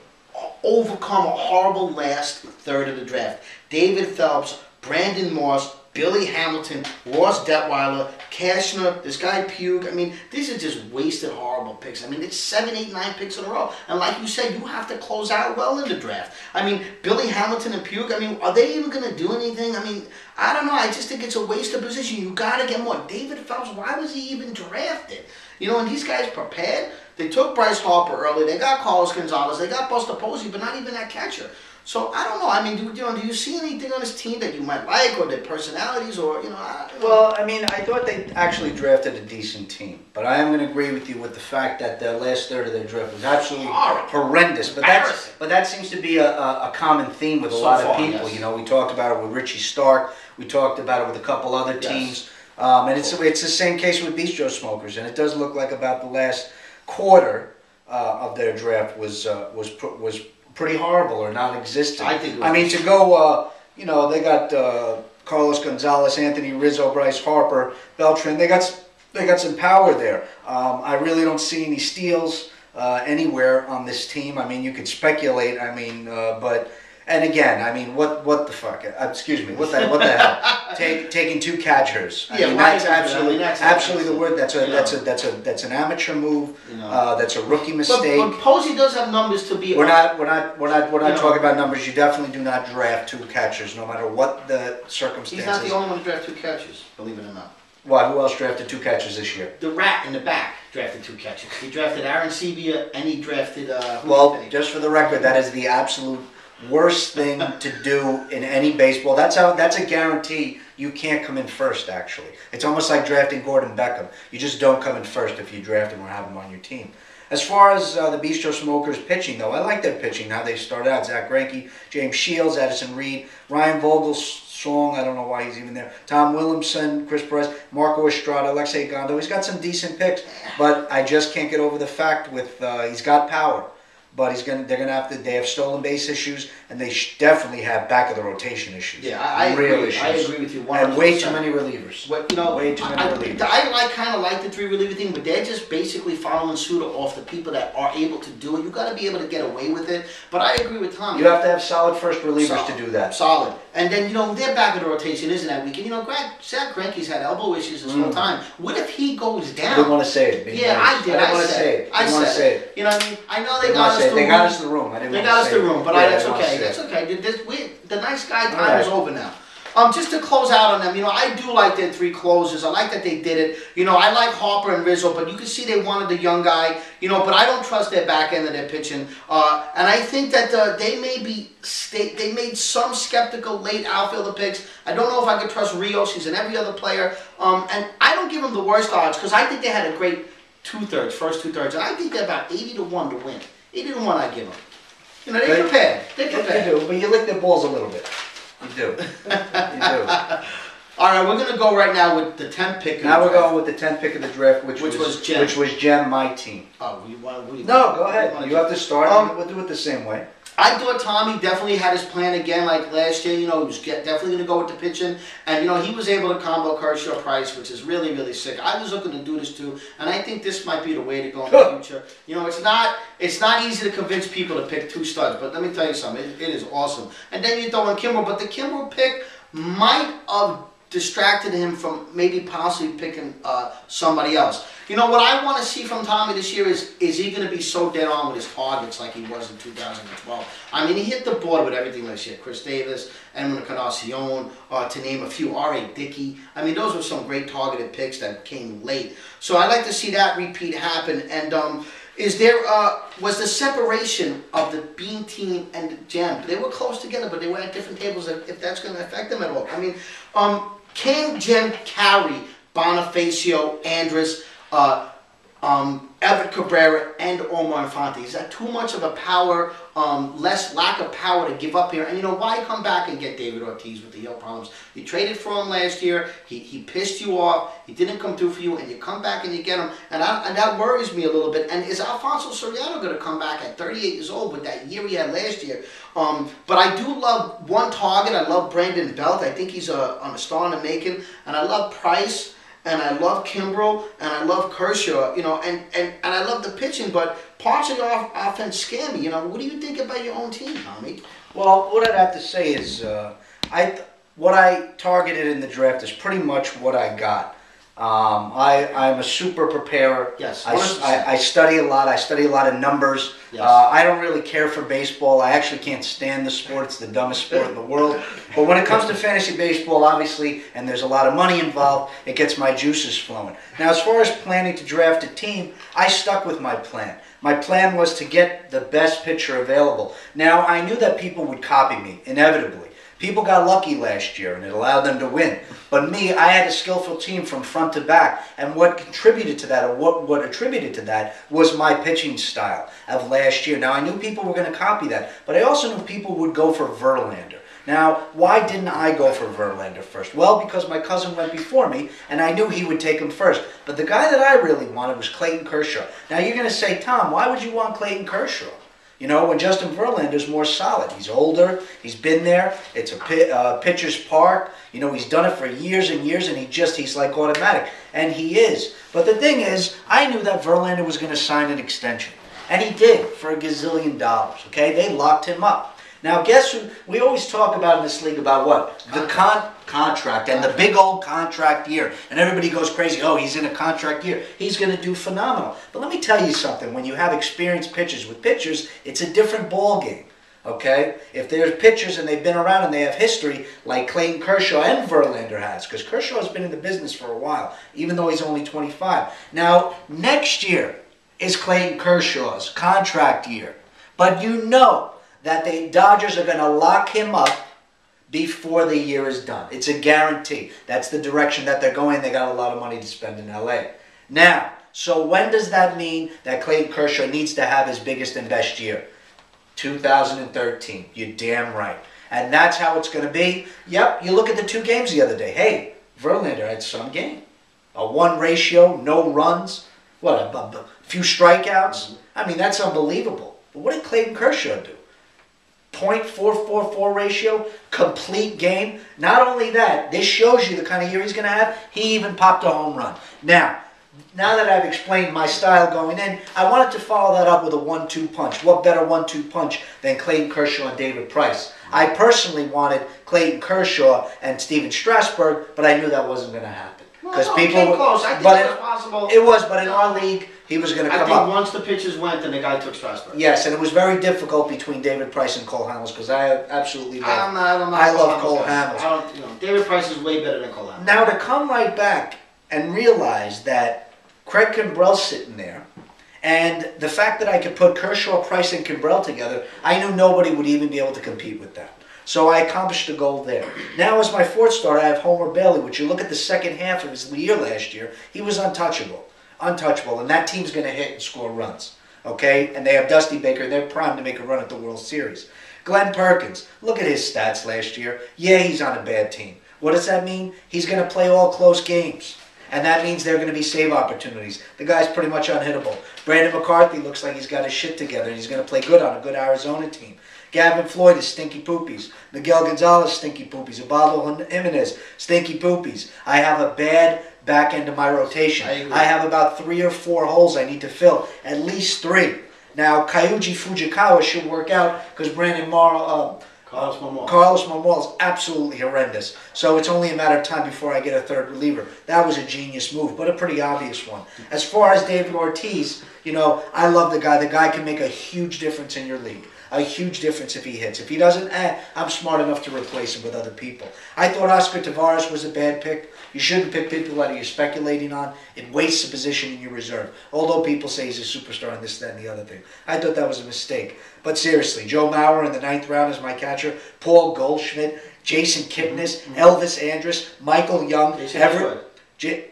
overcome a horrible last third of the draft? David Phelps, Brandon Moss, Billy Hamilton, Ross Detweiler, Cashner, this guy Pugh. I mean, these are just wasted, horrible picks. I mean, it's 7, 8, 9 picks in a row. And like you said, you have to close out well in the draft. I mean, Billy Hamilton and Pugh, I mean, are they even going to do anything? I mean, I don't know. I just think it's a waste of position. You got to get more. David Phelps, why was he even drafted? You know, and these guys prepared. They took Bryce Harper early. They got Carlos Gonzalez. They got Buster Posey, but not even that catcher. So I don't know. I mean, do you see anything on this team that you might like, or their personalities, or you know? Well, I mean, I thought they actually drafted a decent team, but I am going to agree with you with the fact that the last third of their draft was absolutely horrendous. But that seems to be a common theme with a lot of people. Yes. You know, we talked about it with Richie Stark. We talked about it with a couple other teams, and it's the same case with Bistro Smokers, and it does look like about the last quarter of their draft was pretty horrible or non-existent. I mean, to go, you know, they got Carlos Gonzalez, Anthony Rizzo, Bryce Harper, Beltran. They got some power there. I really don't see any steals anywhere on this team. I mean, you could speculate. I mean, but. And again, I mean, what the fuck? Excuse me, what the hell? Taking 2 catchers. I mean, that's absolutely the word. That's an amateur move. You know. That's a rookie mistake. But Posey does have numbers to be. We're not talking about numbers. You definitely do not draft 2 catchers, no matter what the circumstances. He's not the only one to draft 2 catchers, believe it or not. Why? Who else drafted 2 catchers this year? The rat in the back drafted 2 catchers. He drafted Aaron Sebia and he drafted. Well, just for the record, that is the absolute worst thing to do in any baseball. That's a guarantee you can't come in first, actually. It's almost like drafting Gordon Beckham. You just don't come in first if you draft him or have him on your team. As far as the Bistro Smokers pitching, though, I like their pitching, how they started out. Zach Greinke, James Shields, Addison Reed, Ryan Vogelsong, I don't know why he's even there, Tom Williamson, Chris Perez, Marco Estrada, Alexei Gondo. He's got some decent picks, but I just can't get over the fact with he's got power. But they have stolen base issues, and and they definitely have back of the rotation issues. Yeah, I agree. I agree with you 100%. And way too many relievers. But, you know, way too many relievers. I kind of like the 3 reliever thing, but they're just basically following suit off the people that are able to do it. You got to be able to get away with it. But I agree with Tom. You have to have solid first relievers to do that. Solid. And then, you know, their back of the rotation isn't that weak. And, you know, Zach Greinke's had elbow issues this whole time. What if he goes down? I didn't want to say it. Yeah, nice. I did. I want to say it. I want to say it. You know what I mean? I know they got us the room. They got us the room. I didn't They got us the room, but that's okay. That's okay. The nice guy time is over now. Just to close out on them, you know, I do like their 3 closers. I like that they did it. You know, I like Harper and Rizzo, but you can see they wanted the young guy. You know, but I don't trust their back end of their pitching. And I think that they made some skeptical late outfielder picks. I don't know if I could trust Rios. He's an every other player. And I don't give them the worst odds because I think they had a great first two thirds. And I think they're about 80 to 1 to win. 80 to 1 I give them. You know, they're prepared. They're prepared. They do, but you lick their balls a little bit. You do. You do. All right, we're going to go right now with the 10th pick. Now we're going with the 10th pick of the draft, which was Jem. Which was Jem, my team. Oh, No, go ahead. You have to start. We'll do it the same way. I thought Tommy definitely had his plan again, like last year. You know, he was definitely going to go with the pitching, and you know he was able to combo Kershaw Price, which is really, really sick. I was looking to do this too, and I think this might be the way to go in the future. You know, it's not easy to convince people to pick 2 studs, but let me tell you something, it is awesome. And then you throw in Kimbrel, but the Kimbrel pick might have distracted him from maybe possibly picking somebody else. You know, what I want to see from Tommy this year is he going to be so dead on with his targets like he was in 2012? I mean, he hit the board with everything this year. Chris Davis, Edwin Encarnacion, to name a few, R.A. Dickey. I mean, those were some great targeted picks that came late. So I'd like to see that repeat happen. And was the separation of the Bean team and the Jem? They were close together, but they were at different tables, if that's going to affect them at all. I mean, can Jem carry Bonifacio, Andrus, Everett Cabrera, and Omar Infante? Is that too much of a power, lack of power to give up here? And you know, why come back and get David Ortiz with the heel problems? You traded for him last year, he pissed you off, he didn't come through for you, and you come back and you get him, and that worries me a little bit. And is Alfonso Soriano going to come back at 38 years old with that year he had last year? But I do love one target. I love Brandon Belt. I think he's on a star in the making, and I love Price. And I love Kimbrel, and I love Kershaw, you know, and I love the pitching, but parts of the offense scare me. You know, what do you think about your own team, Tommy? Well, what I'd have to say is, what I targeted in the draft is pretty much what I got. I'm a super preparer. Yes, I study a lot. I study a lot of numbers. Yes. I don't really care for baseball. I actually can't stand the sport. It's the dumbest sport in the world. But when it comes to fantasy baseball, obviously, and there's a lot of money involved, it gets my juices flowing. Now, as far as planning to draft a team, I stuck with my plan. My plan was to get the best pitcher available. Now, I knew that people would copy me, inevitably. People got lucky last year, and it allowed them to win. But me, I had a skillful team from front to back, and what contributed to that, or what attributed to that, was my pitching style of last year. Now, I knew people were going to copy that, but I also knew people would go for Verlander. Now, why didn't I go for Verlander first? Well, because my cousin went before me, and I knew he would take him first. But the guy that I really wanted was Clayton Kershaw. Now, you're going to say, Tom, why would you want Clayton Kershaw? You know, when Justin Verlander's more solid. He's older. He's been there. It's a pitcher's park. You know, he's done it for years and years, and he's like automatic. And he is. But the thing is, I knew that Verlander was going to sign an extension. And he did, for $1 gazillion, okay? They locked him up. Now, guess who? We always talk about in this league about what? The contract and the big old contract year. And everybody goes crazy. Oh, he's in a contract year. He's going to do phenomenal. But let me tell you something. When you have experienced pitchers with pitchers, it's a different ball game. Okay? If there's pitchers and they've been around and they have history, like Clayton Kershaw and Verlander has, because Kershaw has been in the business for a while, even though he's only 25. Now, next year is Clayton Kershaw's contract year. But you know that the Dodgers are going to lock him up before the year is done. It's a guarantee. That's the direction that they're going. They got a lot of money to spend in LA. Now, so when does that mean that Clayton Kershaw needs to have his biggest and best year? 2013. You're damn right. And that's how it's going to be. Yep, you look at the 2 games the other day. Hey, Verlander had some game. A 1 ratio, no runs, what, a few strikeouts. I mean, that's unbelievable. But what did Clayton Kershaw do? .444 ratio, complete game. Not only that, this shows you the kind of year he's going to have. He even popped a home run. Now that I've explained my style going in, I wanted to follow that up with a 1-2 punch. What better 1-2 punch than Clayton Kershaw and David Price? I personally wanted Clayton Kershaw and Steven Strasburg, but I knew that wasn't going to happen. Because people were close. I think it was possible. It was, but in our league, he was going to come up. I think once the pitches went, then the guy took Strasburg. Yes, and it was very difficult between David Price and Cole Hamels because I absolutely love. I love Cole Hamels. David Price is way better than Cole Hamels. Now to come right back and realize that Craig Kimbrell's sitting there, and the fact that I could put Kershaw, Price, and Kimbrell together, I knew nobody would even be able to compete with that. So I accomplished the goal there. Now as my fourth starter, I have Homer Bailey, which you look at the second half of his year last year, he was untouchable. Untouchable, and that team's going to hit and score runs. Okay? And they have Dusty Baker, they're primed to make a run at the World Series. Glenn Perkins, look at his stats last year. Yeah, he's on a bad team. What does that mean? He's going to play all close games. And that means there are going to be save opportunities. The guy's pretty much unhittable. Brandon McCarthy looks like he's got his shit together, and he's going to play good on a good Arizona team. Gavin Floyd is stinky poopies. Miguel Gonzalez, stinky poopies. Ubaldo Jimenez, stinky poopies. I have a bad back end of my rotation. I have about 3 or 4 holes I need to fill. At least 3. Now, Kyuji Fujikawa should work out because Carlos Marmol is absolutely horrendous. So it's only a matter of time before I get a third reliever. That was a genius move, but a pretty obvious one. As far as David Ortiz, I love the guy. The guy can make a huge difference in your league. A huge difference if he hits. If he doesn't, I'm smart enough to replace him with other people. I thought Oscar Tavares was a bad pick. You shouldn't pick people that you're speculating on. It wastes a position in your reserve. Although people say he's a superstar and this, that, and the other thing. I thought that was a mistake. But seriously, Joe Mauer in the 9th round is my catcher. Paul Goldschmidt, Jason Kipnis, Elvis Andrus, Michael Young, Everett.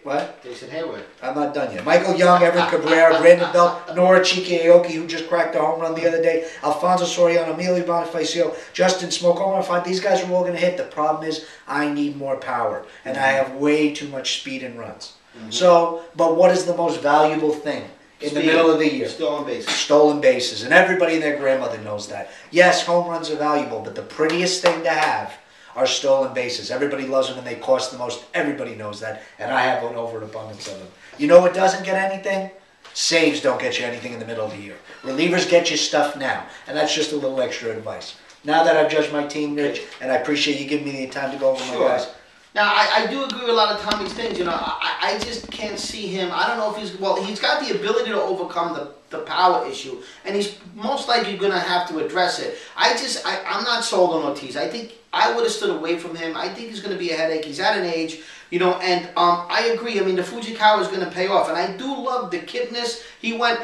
What? Jason Hayward. I'm not done yet. Michael Young, Everett Cabrera, Brandon Belt, Nora Chike-Aoki, who just cracked a home run the other day, Alfonso Soriano, Emilio Bonifacio, Justin Smoke. These guys are all going to hit. The problem is I need more power, and I have way too much speed and runs. So, but what is the most valuable thing in the middle of the year? Stolen bases. Stolen bases, and everybody and their grandmother knows that. Yes, home runs are valuable, but the prettiest thing to have are stolen bases. Everybody loves them and they cost the most. Everybody knows that, and I have an overabundance of them. You know what doesn't get anything? Saves don't get you anything in the middle of the year. Relievers get you stuff now, and that's just a little extra advice. Now that I've judged my team, Rich, and I appreciate you giving me the time to go over my guys. Now, I do agree with a lot of Tommy's things. I just can't see him. I don't know if he's got the ability to overcome the power issue, and he's most likely going to have to address it. I'm not sold on Ortiz. I think I would have stood away from him. I think he's going to be a headache. He's at an age, and I agree. I mean, the Fujikawa is going to pay off, and I do love the Kipnis. He went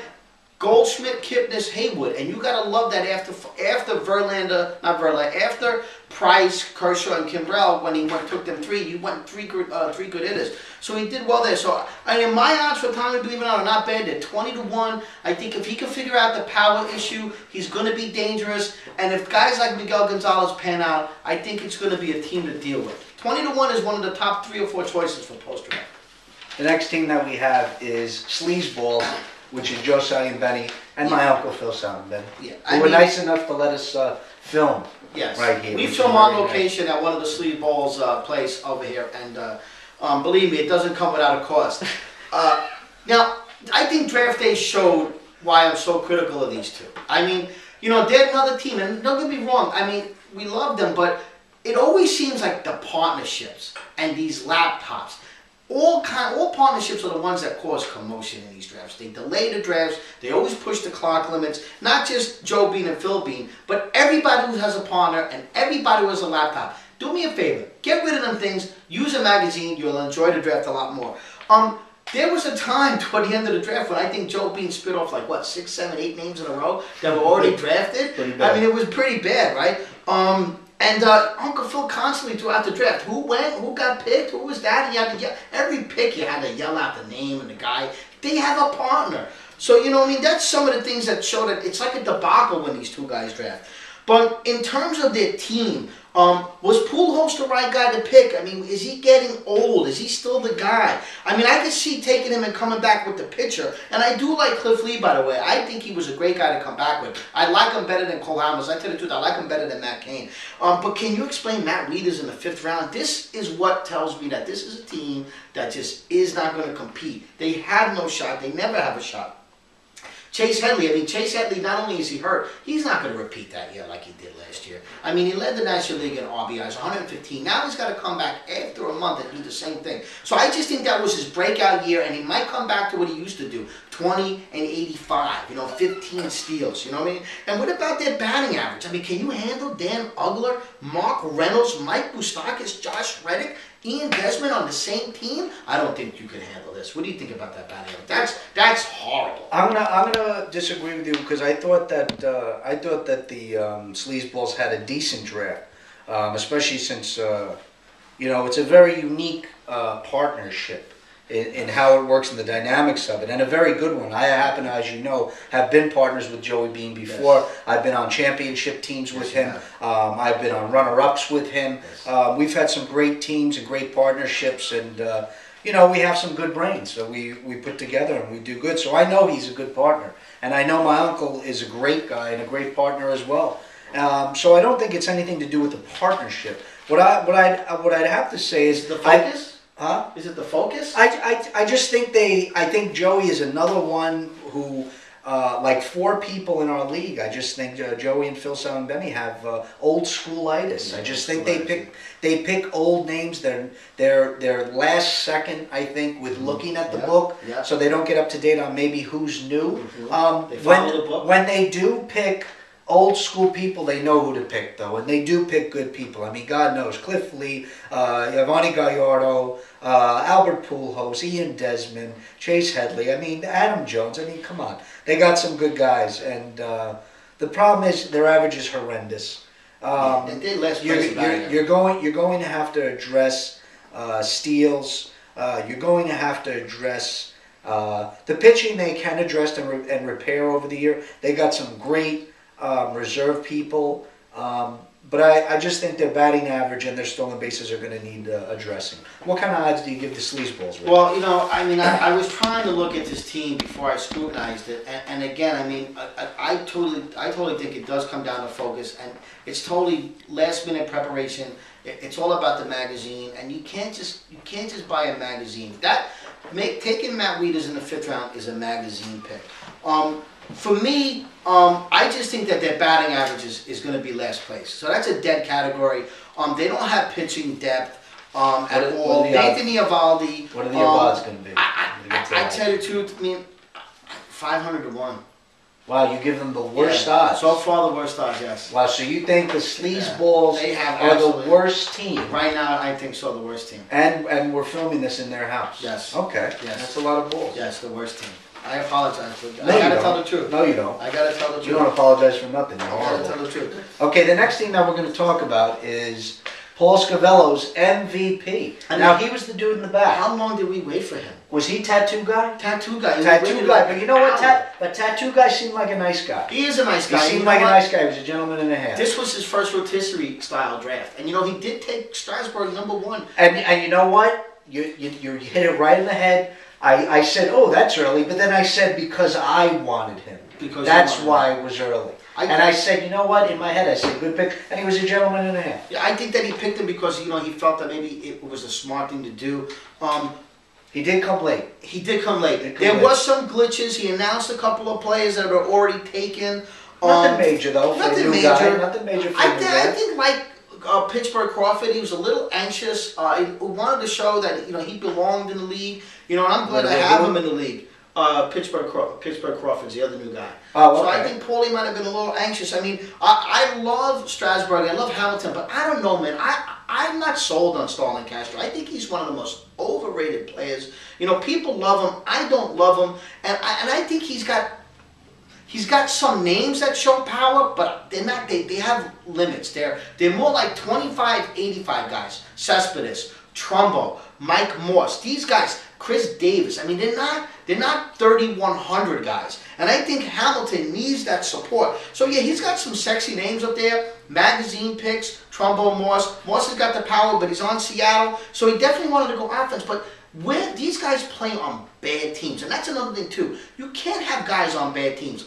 Goldschmidt, Kipnis, Haywood, and you got to love that after after Price, Kershaw, and Kimbrell, when he took them 3, he went 3 good hitters. So he did well there. So my odds for Tommy, believe it or not, are not bad. They're 20-1. I think if he can figure out the power issue, he's going to be dangerous. And if guys like Miguel Gonzalez pan out, I think it's going to be a team to deal with. 20-1 is one of the top 3 or 4 choices for post-draft. The next team that we have is Sleazeballs, which is Joe Salimbeni and my uncle Phil Salimbeni. Yeah, who were nice enough to let us film right here. We film on location at one of the Sleazeballs place over here, and believe me, it doesn't come without a cost. Now, I think draft day showed why I'm so critical of these two. I mean, they're another team, and don't get me wrong, I mean, we love them, but it always seems like the partnerships and these laptops, all partnerships are the ones that cause commotion in these drafts. They delay the drafts. They always push the clock limits. Not just Joe Bean and Phil Bean, but everybody who has a partner and everybody who has a laptop. Do me a favor. Get rid of them things. Use a magazine. You'll enjoy the draft a lot more. There was a time toward the end of the draft when I think Joe Bean spit off 6, 7, 8 names in a row that were already drafted. I mean, it was pretty bad, right? And Uncle Phil constantly throughout the draft, who went, who got picked, who was that? You had to yell, every pick you had to yell out the name and the guy. They have a partner. So, that's some of the things that show that it's like a debacle when these two guys draft. But in terms of their team, Was Pujols the right guy to pick? I mean, is he getting old? Is he still the guy? I mean, I could see taking him and coming back with the pitcher. And I do like Cliff Lee, by the way. I think he was a great guy to come back with. I like him better than Cole Hamels. I tell you the truth, I like him better than Matt Cain. But can you explain Matt Wieters in the 5th round? This is what tells me that this is a team that just is not going to compete. They have no shot. They never have a shot. Chase Headley, I mean, Chase Headley, not only is he hurt, he's not going to repeat that year like he did last year. I mean, he led the National League in RBIs, 115. Now he's got to come back after a month and do the same thing. So I just think that was his breakout year, and he might come back to what he used to do, 20 and 85, 15 steals, you know what I mean? And what about their batting average? I mean, can you handle Dan Ugler, Mark Reynolds, Mike Boustakis, Josh Reddick, Ian Desmond on the same team? I don't think you can handle this. What do you think about that batting average? That's horrible. I'm gonna disagree with you because I thought that the Sleazeballs had a decent draft, especially since it's a very unique partnership in how it works and the dynamics of it, and a very good one. I happen, as you know, have been partners with Joey Bean before. Yes. I've been on championship teams with him. I've been on runner-ups with him. Yes. We've had some great teams and great partnerships, and we have some good brains. So we put together and we do good. So I know he's a good partner, and I know my uncle is a great guy and a great partner as well. So I don't think it's anything to do with the partnership. What I'd have to say is the focus. Huh? Is it the focus? I just think I think Joey is another one who, like 4 people in our league, I just think Joey and Phil Benny have old school-itis. I just think they pick old names. They're last second, I think, with looking at the book, so they don't get up to date on maybe who's new. They follow the book. When they do pick old school people, they know who to pick, though, and they do pick good people. I mean, God knows, Cliff Lee, Yovani Gallardo, Albert Pujols, Ian Desmond, Chase Headley, I mean, Adam Jones. I mean, come on. They got some good guys, and the problem is their average is horrendous. You're going to have to address steals. You're going to have to address the pitching. They can address and repair over the year. They got some great reserve people, but I just think their batting average and their stolen bases are going to need addressing. What kind of odds do you give the Sleazeballs? Well, I mean, I was trying to look at this team before I scrutinized it, and again, I mean, I totally think it does come down to focus, and it's totally last minute preparation. It's all about the magazine, and you can't just buy a magazine. Taking Matt Wieters in the 5th round is a magazine pick. For me, I just think that their batting average is going to be last place. So that's a dead category. They don't have pitching depth at all. Nathan Eovaldi. What are the odds going to be? I tell you the truth, I mean, 500 to 1. Wow, you give them the worst odds. So far, the worst odds, yes. Wow, so you think the Sleazeballs are the worst team? Right now, I think so, the worst team. And we're filming this in their house? Yes. Okay, yes. That's a lot of balls. Yes, the worst team. I apologize for that. No, I gotta tell the truth. No, you don't. I gotta tell the truth. You don't apologize for nothing. You're horrible. I gotta tell the truth. Okay, the next thing that we're going to talk about is Paul Scavello's MVP. Now, he was the dude in the back. How long did we wait for him? Was he Tattoo Guy? Tattoo Guy. Tattoo Guy. But you know what? But Tattoo Guy seemed like a nice guy. He is a nice guy. He seemed like a nice guy. He was a gentleman and a half. This was his first rotisserie style draft. And he did take Strasburg #1. And you know what? You hit it right in the head. I said, oh, that's early. But then I said, because I wanted him. That's why it was early. I said, you know what? In my head, I said, good pick. And he was a gentleman and a half. Yeah, I think that he picked him because, he felt that maybe it was a smart thing to do. He did come late. He did come late. There was some glitches. He announced a couple of players that were already taken. Nothing major, though. Nothing major. Nothing major for I think, like Pittsburgh Crawford, he was a little anxious. He wanted to show that he belonged in the league. And I'm glad I have him in the league. Pittsburgh Crawford's the other new guy. Oh, okay. So I think Paulie might have been a little anxious. I mean, I love Strasburg, I love Hamilton, but I don't know, man. I'm not sold on Starlin Castro. I think he's one of the most overrated players. People love him. I don't love him, and I think he's got some names that show power, but they're not. They have limits. They're more like 25, 85 guys. Cespedes, Trumbo, Mike Morse, these guys, Chris Davis. I mean, they're not 3,100 guys. And I think Hamilton needs that support. So yeah, he's got some sexy names up there. Magazine picks, Trumbo, Morse. Morse has got the power, but he's on Seattle. So he definitely wanted to go offense. But where these guys play on bad teams, and that's another thing too. You can't have guys on bad teams.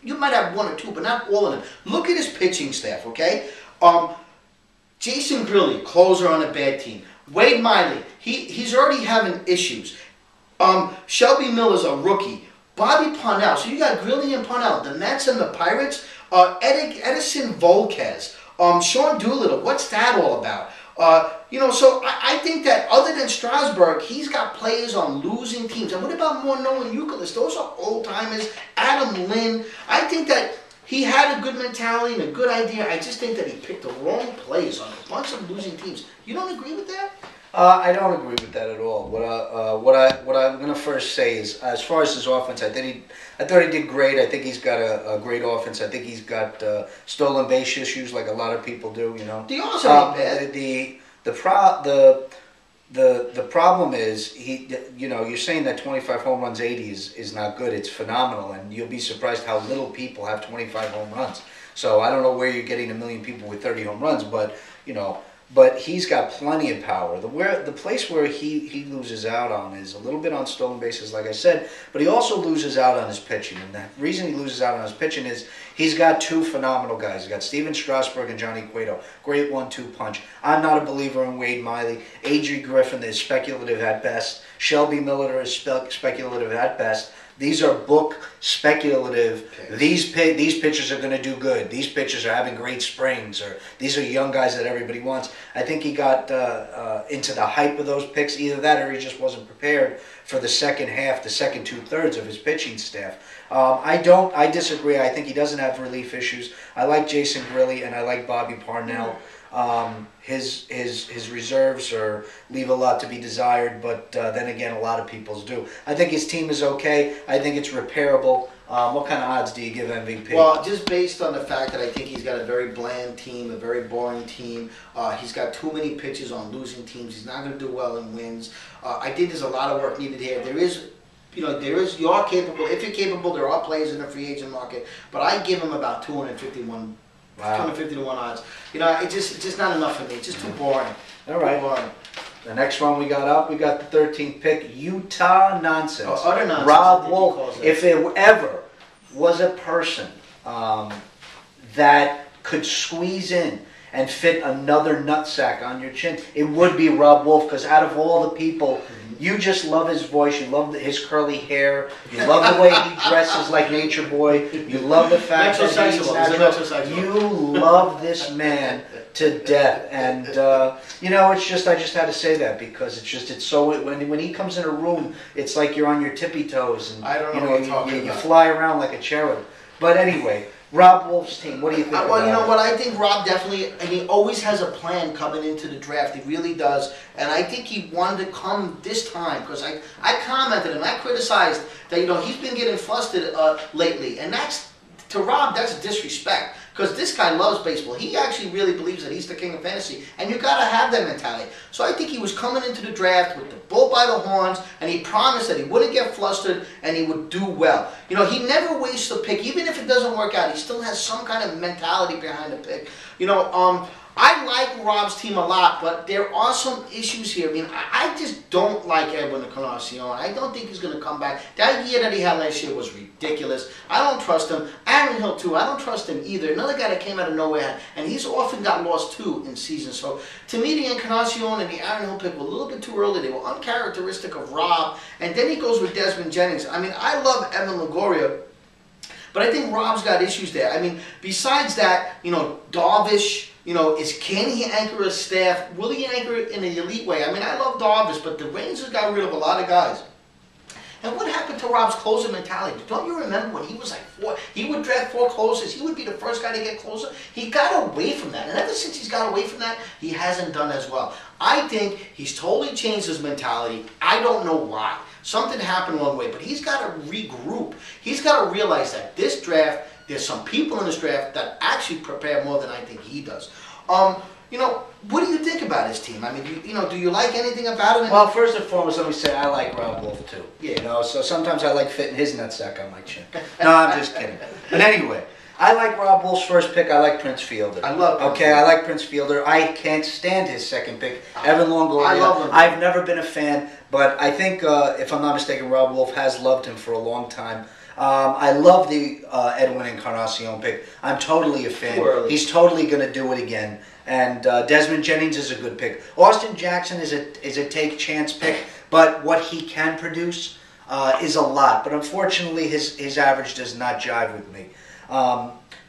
You might have one or two, but not all of them. Look at his pitching staff, okay? Jason Grilli, closer on a bad team. Wade Miley, he's already having issues. Shelby Miller's a rookie. Bobby Parnell, so you got Grilli and Parnell, the Mets and the Pirates. Edison Volquez, Sean Doolittle, what's that all about? So I think that other than Strasburg, he's got players on losing teams. And what about Morneau and Euclid? Those are old-timers. Adam Lynn. I think that he had a good mentality and a good idea. I just think that he picked the wrong players on a bunch of losing teams. You don't agree with that? I don't agree with that at all. What I'm going to first say is, as far as his offense, I thought he did great. I think he's got a great offense. I think he's got stolen base issues like a lot of people do. You know, the also not bad. The problem is you're saying that 25 home runs, 80 is not good. It's phenomenal, and you'll be surprised how little people have 25 home runs. So I don't know where you're getting 1 million people with 30 home runs, but But he's got plenty of power. The place where he loses out on is a little bit on stolen bases, like I said, but he also loses out on his pitching. And the reason he loses out on his pitching is he's got two phenomenal guys. He's got Steven Strasburg and Johnny Cueto. Great 1-2 punch. I'm not a believer in Wade Miley. Adrian Griffin is speculative at best. Shelby Miller is speculative at best. These are book speculative. These pitchers are going to do good. These pitchers are having great springs, or these are young guys that everybody wants. I think he got into the hype of those picks. Either that, or he just wasn't prepared for the second half, the second 2/3 of his pitching staff. I disagree. I think he doesn't have relief issues. I like Jason Grilli and I like Bobby Parnell. His reserves leave a lot to be desired, but then again, a lot of people's do. I think his team is okay. I think it's repairable. What kind of odds do you give MVP? Well, just based on the fact that I think he's got a very bland team, a very boring team. He's got too many pitches on losing teams. He's not going to do well in wins. I think there's a lot of work needed here. You are capable. If you're capable, there are players in the free agent market, but I give him about 251. Wow. 250 to 1 odds. It's just not enough for me. It's just too boring. All right. Too boring. The next one we got the 13th pick, Utah Nonsense. Utter nonsense. Rob Wolf. If there ever was a person that could squeeze in and fit another nutsack on your chin, it would be Rob Wolf, because out of all the people, you just love his voice, you love his curly hair, you love the way he dresses like Nature Boy, you love the fact that he's natural. You love this man to death, and it's just, I just had to say that, because it's so, when he comes in a room, it's like you're on your tippy toes, and I don't know what you're talking about. You fly around like a cherub. But anyway, Rob Wolf's team, what do you think about it? Well, you know what, I think Rob definitely, and he always has a plan coming into the draft. He really does. And I think he wanted to come this time, because I commented and I criticized that, he's been getting flustered lately. And to Rob, that's a disrespect. Because this guy loves baseball. He actually really believes that he's the king of fantasy. And you got to have that mentality. So I think he was coming into the draft with the bull by the horns. And he promised that he wouldn't get flustered and he would do well. He never wastes a pick. Even if it doesn't work out, he still has some kind of mentality behind the pick. I like Rob's team a lot, but there are some issues here. I just don't like Edwin Encarnacion. I don't think he's going to come back. That year that he had last year was ridiculous. I don't trust him. Aaron Hill, too. I don't trust him either. Another guy that came out of nowhere, and he's often got lost, too, in season. So, to me, the Encarnacion and the Aaron Hill pick were a little bit too early. They were uncharacteristic of Rob. And then he goes with Desmond Jennings. I love Evan Longoria, but I think Rob's got issues there. Besides that, Darvish, can he anchor a staff? Will he anchor it in an elite way? I love Darvish, but the Rangers got rid of a lot of guys. And what happened to Rob's closer mentality? Don't you remember when he was like 4? He would draft 4 closers. He would be the first guy to get closer. He got away from that. And ever since he's got away from that, he hasn't done as well. I think he's totally changed his mentality. I don't know why. Something happened along the way. But he's got to regroup. He's got to realize that this draft, there's some people in this draft that actually prepare more than I think he does. you know, what do you think about his team? I mean, do you like anything about it? Well, first and foremost, let me say I like Rob Wolf too. Yeah. You know, so sometimes I like fitting his nutsack on my chin. No, I'm just kidding. But anyway, I like Rob Wolf's first pick. I like Prince Fielder. I love Prince Okay, Fielder. I like Prince Fielder. I can't stand his second pick, Evan Longoria. I love him. I've never been a fan, but I think, if I'm not mistaken, Rob Wolf has loved him for a long time. I love the Edwin Encarnacion pick. I'm totally a fan. Too early. He's totally going to do it again. And Desmond Jennings is a good pick. Austin Jackson is a take chance pick, but what he can produce is a lot. But unfortunately, his average does not jive with me.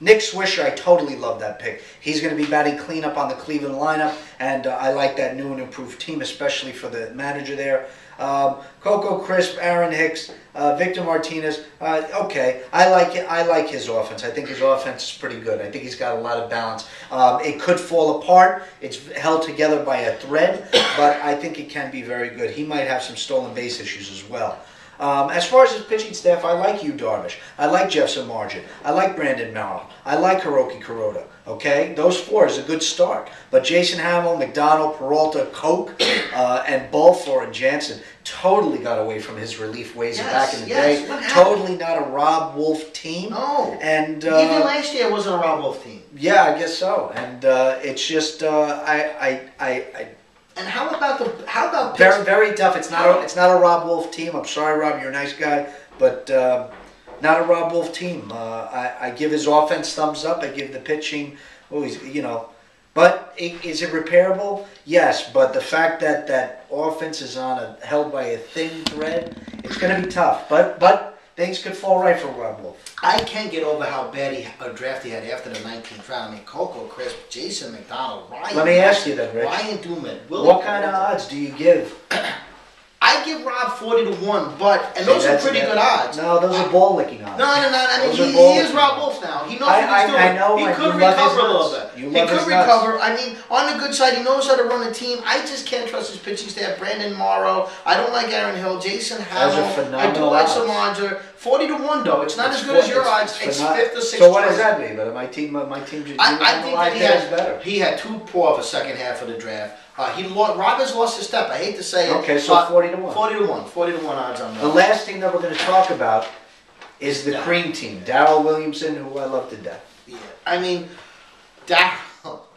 Nick Swisher, I totally love that pick. He's going to be batting cleanup on the Cleveland lineup, and I like that new and improved team, especially for the manager there. Coco Crisp, Aaron Hicks, Victor Martinez. Okay, I like his offense. I think his offense is pretty good. I think he's got a lot of balance. It could fall apart. It's held together by a thread, but I think it can be very good. He might have some stolen base issues as well. As far as his pitching staff, I like Yu Darvish. I like Jeff Samardzija. I like Brandon Merrill. I like Hiroki Kuroda. Okay, those four is a good start. But Jason Hamill, McDonald, Peralta, Koch, and Balfour and Jansen totally got away from his relief ways back in the day. Totally not a Rob Wolf team. No. And even last year it wasn't a Rob Wolf team. Yeah, I guess so. And it's just And how about very, very tough. It's not a Rob Wolf team. I'm sorry, Rob. You're a nice guy, but not a Rob Wolf team. I give his offense thumbs up. I give the pitching. But is it repairable? Yes. But the fact that that offense is held by a thin thread, it's going to be tough. But things could fall right for Rob Wolf. I can't get over how bad a draft he had after the 19th round. I mean, Coco Crisp, Jason McDonald, Ryan. Let me ask you then, Rich. Ryan Duman. What kind of odds do you give? I give Rob 40-1, and those are pretty good odds. No, those are ball licking odds. No. I mean, he is Rob Wolf now. He knows what he's doing. I know. He could recover a little bit. He could recover. I mean, on the good side, he knows how to run a team. I just can't trust his pitching staff. Brandon Morrow. I don't like Aaron Hill. Jason Hamill. I do like Samardzija. 40-1 though. It's not as good as your odds. It's fifth or sixth. So what does that mean? But my team. I think that he had too poor of a second half of the draft. Rob has lost his step. I hate to say it. Okay, so 40-1. 40-1 odds on that. The last thing that we're going to talk about is the cream team. Darrell Williamson, who I love to death. Yeah, I mean, Darrell,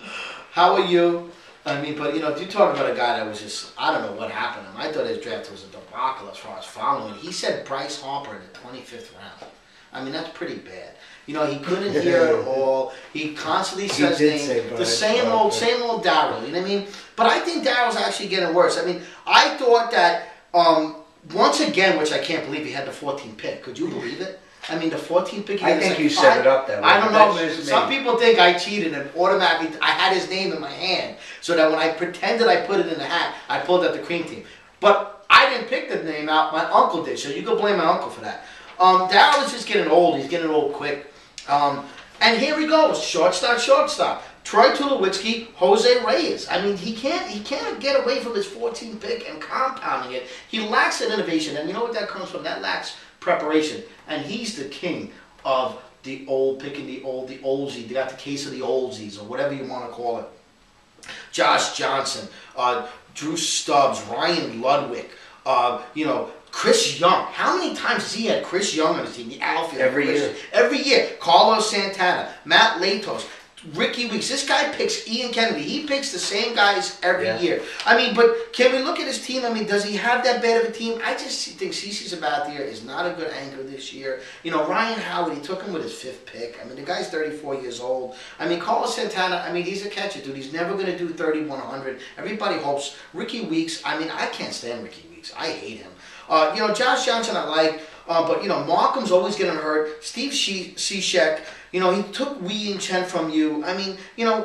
how are you? I mean, but you talk about a guy that was just, I don't know what happened to him. I thought his draft was a debacle as far as following. He said Bryce Harper in the 25th round. I mean, that's pretty bad. He couldn't hear it all. He constantly says things. The same old Darrell. You know what I mean? But I think Darrell's actually getting worse. I mean, I thought that once again, which I can't believe, he had the 14th pick. Could you believe it? I mean, the 14th pick. I think you set it up that way. I don't know. Some people think I cheated and automatically I had his name in my hand, so that when I pretended I put it in the hat, I pulled out the cream team. But I didn't pick the name out. My uncle did, so you can blame my uncle for that. Darrell is just getting old. He's getting old quick. And here he goes, shortstop. Troy Tulowitzki, Jose Reyes. I mean, he can't get away from his 14th pick and compounding it. He lacks that innovation, and you know what that comes from? That lacks preparation. And he's the king of the old, picking the oldsie. They got the case of the oldsies, or whatever you want to call it. Josh Johnson, Drew Stubbs, Ryan Ludwig, Chris Young. How many times has he had Chris Young on his team? The outfield. Every year. Carlos Santana, Matt Latos, Ricky Weeks. This guy picks Ian Kennedy. He picks the same guys every year. I mean, but can we look at his team? I mean, does he have that bad of a team? I just think CeCe Sabathia is not a good anchor this year. Ryan Howard, he took him with his 5th pick. I mean, the guy's 34 years old. I mean, Carlos Santana, I mean, he's a catcher, dude. He's never going to do 3,100. Everybody hopes. Ricky Weeks, I mean, I can't stand Ricky Weeks. I hate him. Josh Johnson I like, but Markham's always getting hurt. Steve Cishek, he took Wei and Chen from you. I mean,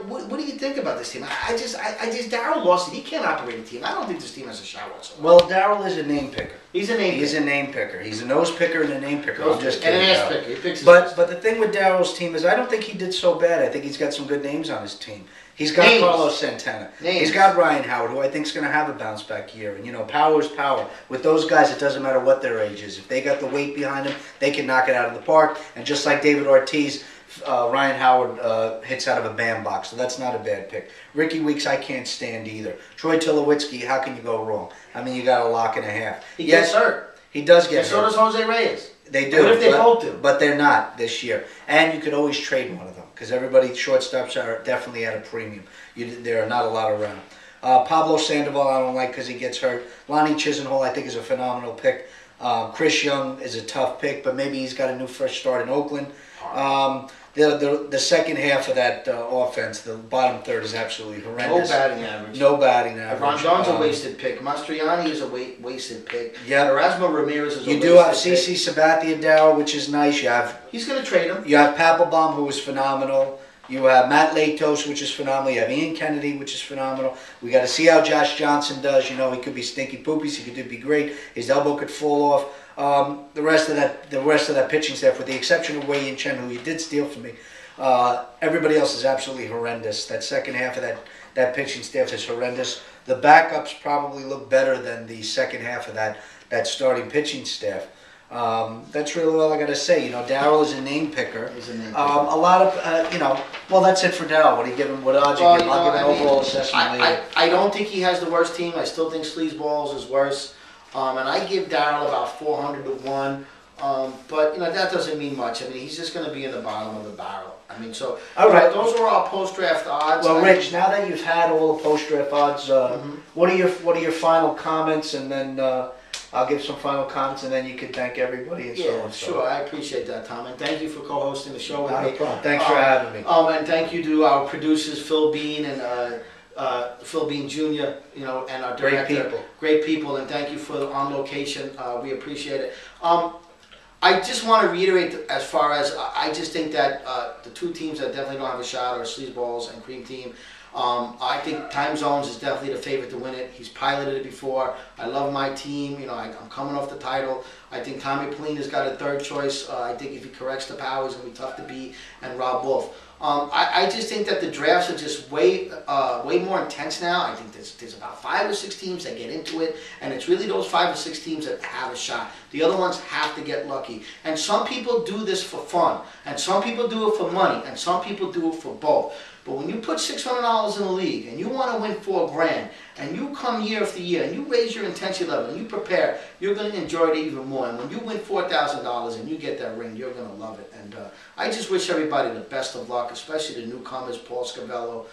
what do you think about this team? I just Darrell lost it. He can't operate a team. I don't think this team has a shot whatsoever. Well, Darrell is a name picker. He's a name picker. He's a nose picker and a name picker. I'm just kidding. And an ass picker. He picks but the thing with Darrell's team is I don't think he did so bad. I think he's got some good names on his team. He's got Carlos Santana. He's got Ryan Howard, who I think is going to have a bounce back year. And power is power. With those guys, it doesn't matter what their age is. If they got the weight behind them, they can knock it out of the park. And just like David Ortiz, Ryan Howard hits out of a bandbox, so that's not a bad pick. Ricky Weeks, I can't stand either. Troy Tulowitzki, how can you go wrong? I mean, you got a lock and a half. He gets hurt. He does get hurt. So does Jose Reyes. They do. What if they both do? But they're not this year. And you could always trade one of them because everybody shortstops are definitely at a premium. There are not a lot around. Pablo Sandoval I don't like because he gets hurt. Lonnie Chisenhall I think is a phenomenal pick. Chris Young is a tough pick, but maybe he's got a new fresh start in Oakland. The second half of that offense, the bottom third, is absolutely horrendous. No batting average. No batting average. Rondon's a wasted pick. Mastriani is a wasted pick. Yeah. Erasmo Ramirez is a wasted pick. You do have CC Sabathia Dow, which is nice. He's going to trade him. You have Papelbon, who is phenomenal. You have Matt Latos, which is phenomenal. You have Ian Kennedy, which is phenomenal. We got to see how Josh Johnson does. You know, he could be stinky poopies. He could be great. His elbow could fall off. The rest of that pitching staff, with the exception of Wei Yin Chen, who you did steal from me, everybody else is absolutely horrendous. That second half of that pitching staff is horrendous. The backups probably look better than the second half of that starting pitching staff. That's really all I got to say. You know, Darryl is a name picker. He's a name picker. A lot of, well, that's it for Darryl. What do you give him? What odds you give him? I'll give an overall assessment later. I don't think he has the worst team. I still think Sleazeballs is worse. And I give Darryl about 400 to 1. But, that doesn't mean much. I mean, he's just going to be in the bottom of the barrel. I mean, so all right. Those are our post-draft odds. Well, Rich, now that you've had all the post-draft odds, what are your final comments? And then I'll give some final comments, and then you can thank everybody and so on. Sure. I appreciate that, Tom. And thank you for co-hosting the show with me. No problem. Thanks for having me. And thank you to our producers, Phil Bean and Phil Bean Jr., and our director. Great people. And thank you for on location. We appreciate it. I just want to reiterate as far as I just think that the two teams that definitely don't have a shot are Sleazeballs and Cream Team. I think Time Zones is definitely the favorite to win it. He's piloted it before. I love my team. I'm coming off the title. I think Tommy Polina's got a third choice. I think if he corrects the power, he's going to be tough to beat. And Rob Wolf. I just think that the drafts are just way more intense now. I think there's about 5 or 6 teams that get into it, and it's really those 5 or 6 teams that have a shot. The other ones have to get lucky. And some people do this for fun, and some people do it for money, and some people do it for both. But when you put $600 in the league and you want to win $4 grand, and you come year after year and you raise your intensity level and you prepare, you're going to enjoy it even more. And when you win $4,000 and you get that ring, you're going to love it. And I just wish everybody the best of luck, especially the newcomers, Paul Scavello,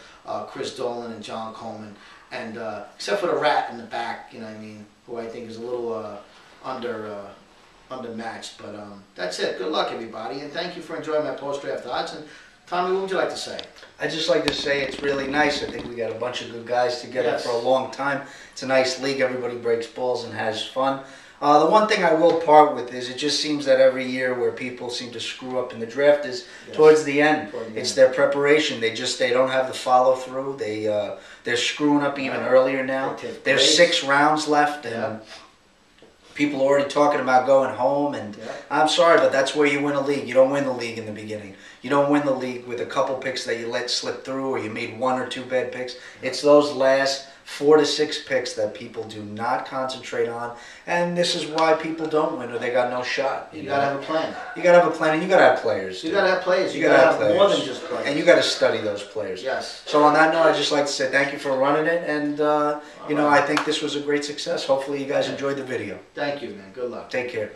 Chris Dolan, and John Coleman. And except for the rat in the back, who I think is a little undermatched. But that's it. Good luck, everybody. And thank you for enjoying my post-draft odds. And Tommy, what would you like to say? I'd just like to say it's really nice. I think we got a bunch of good guys together for a long time. It's a nice league. Everybody breaks balls and has fun. The one thing I will part with is it just seems that every year where people seem to screw up in the draft is towards the end. It's their preparation. They don't have the follow through. They're screwing up even earlier now. There's 6 rounds left, and people are already talking about going home. And I'm sorry, but that's where you win a league. You don't win the league in the beginning. You don't win the league with a couple picks that you let slip through, or you made 1 or 2 bad picks. It's those last 4 to 6 picks that people do not concentrate on, and this is why people don't win, or they got no shot. You gotta have a plan. You gotta have a plan, and you gotta have players. You gotta have players. You gotta have more than just players. And you gotta study those players. Yes. So on that note, I'd just like to say thank you for running it, and I think this was a great success. Hopefully you guys enjoyed the video. Thank you, man. Good luck. Take care.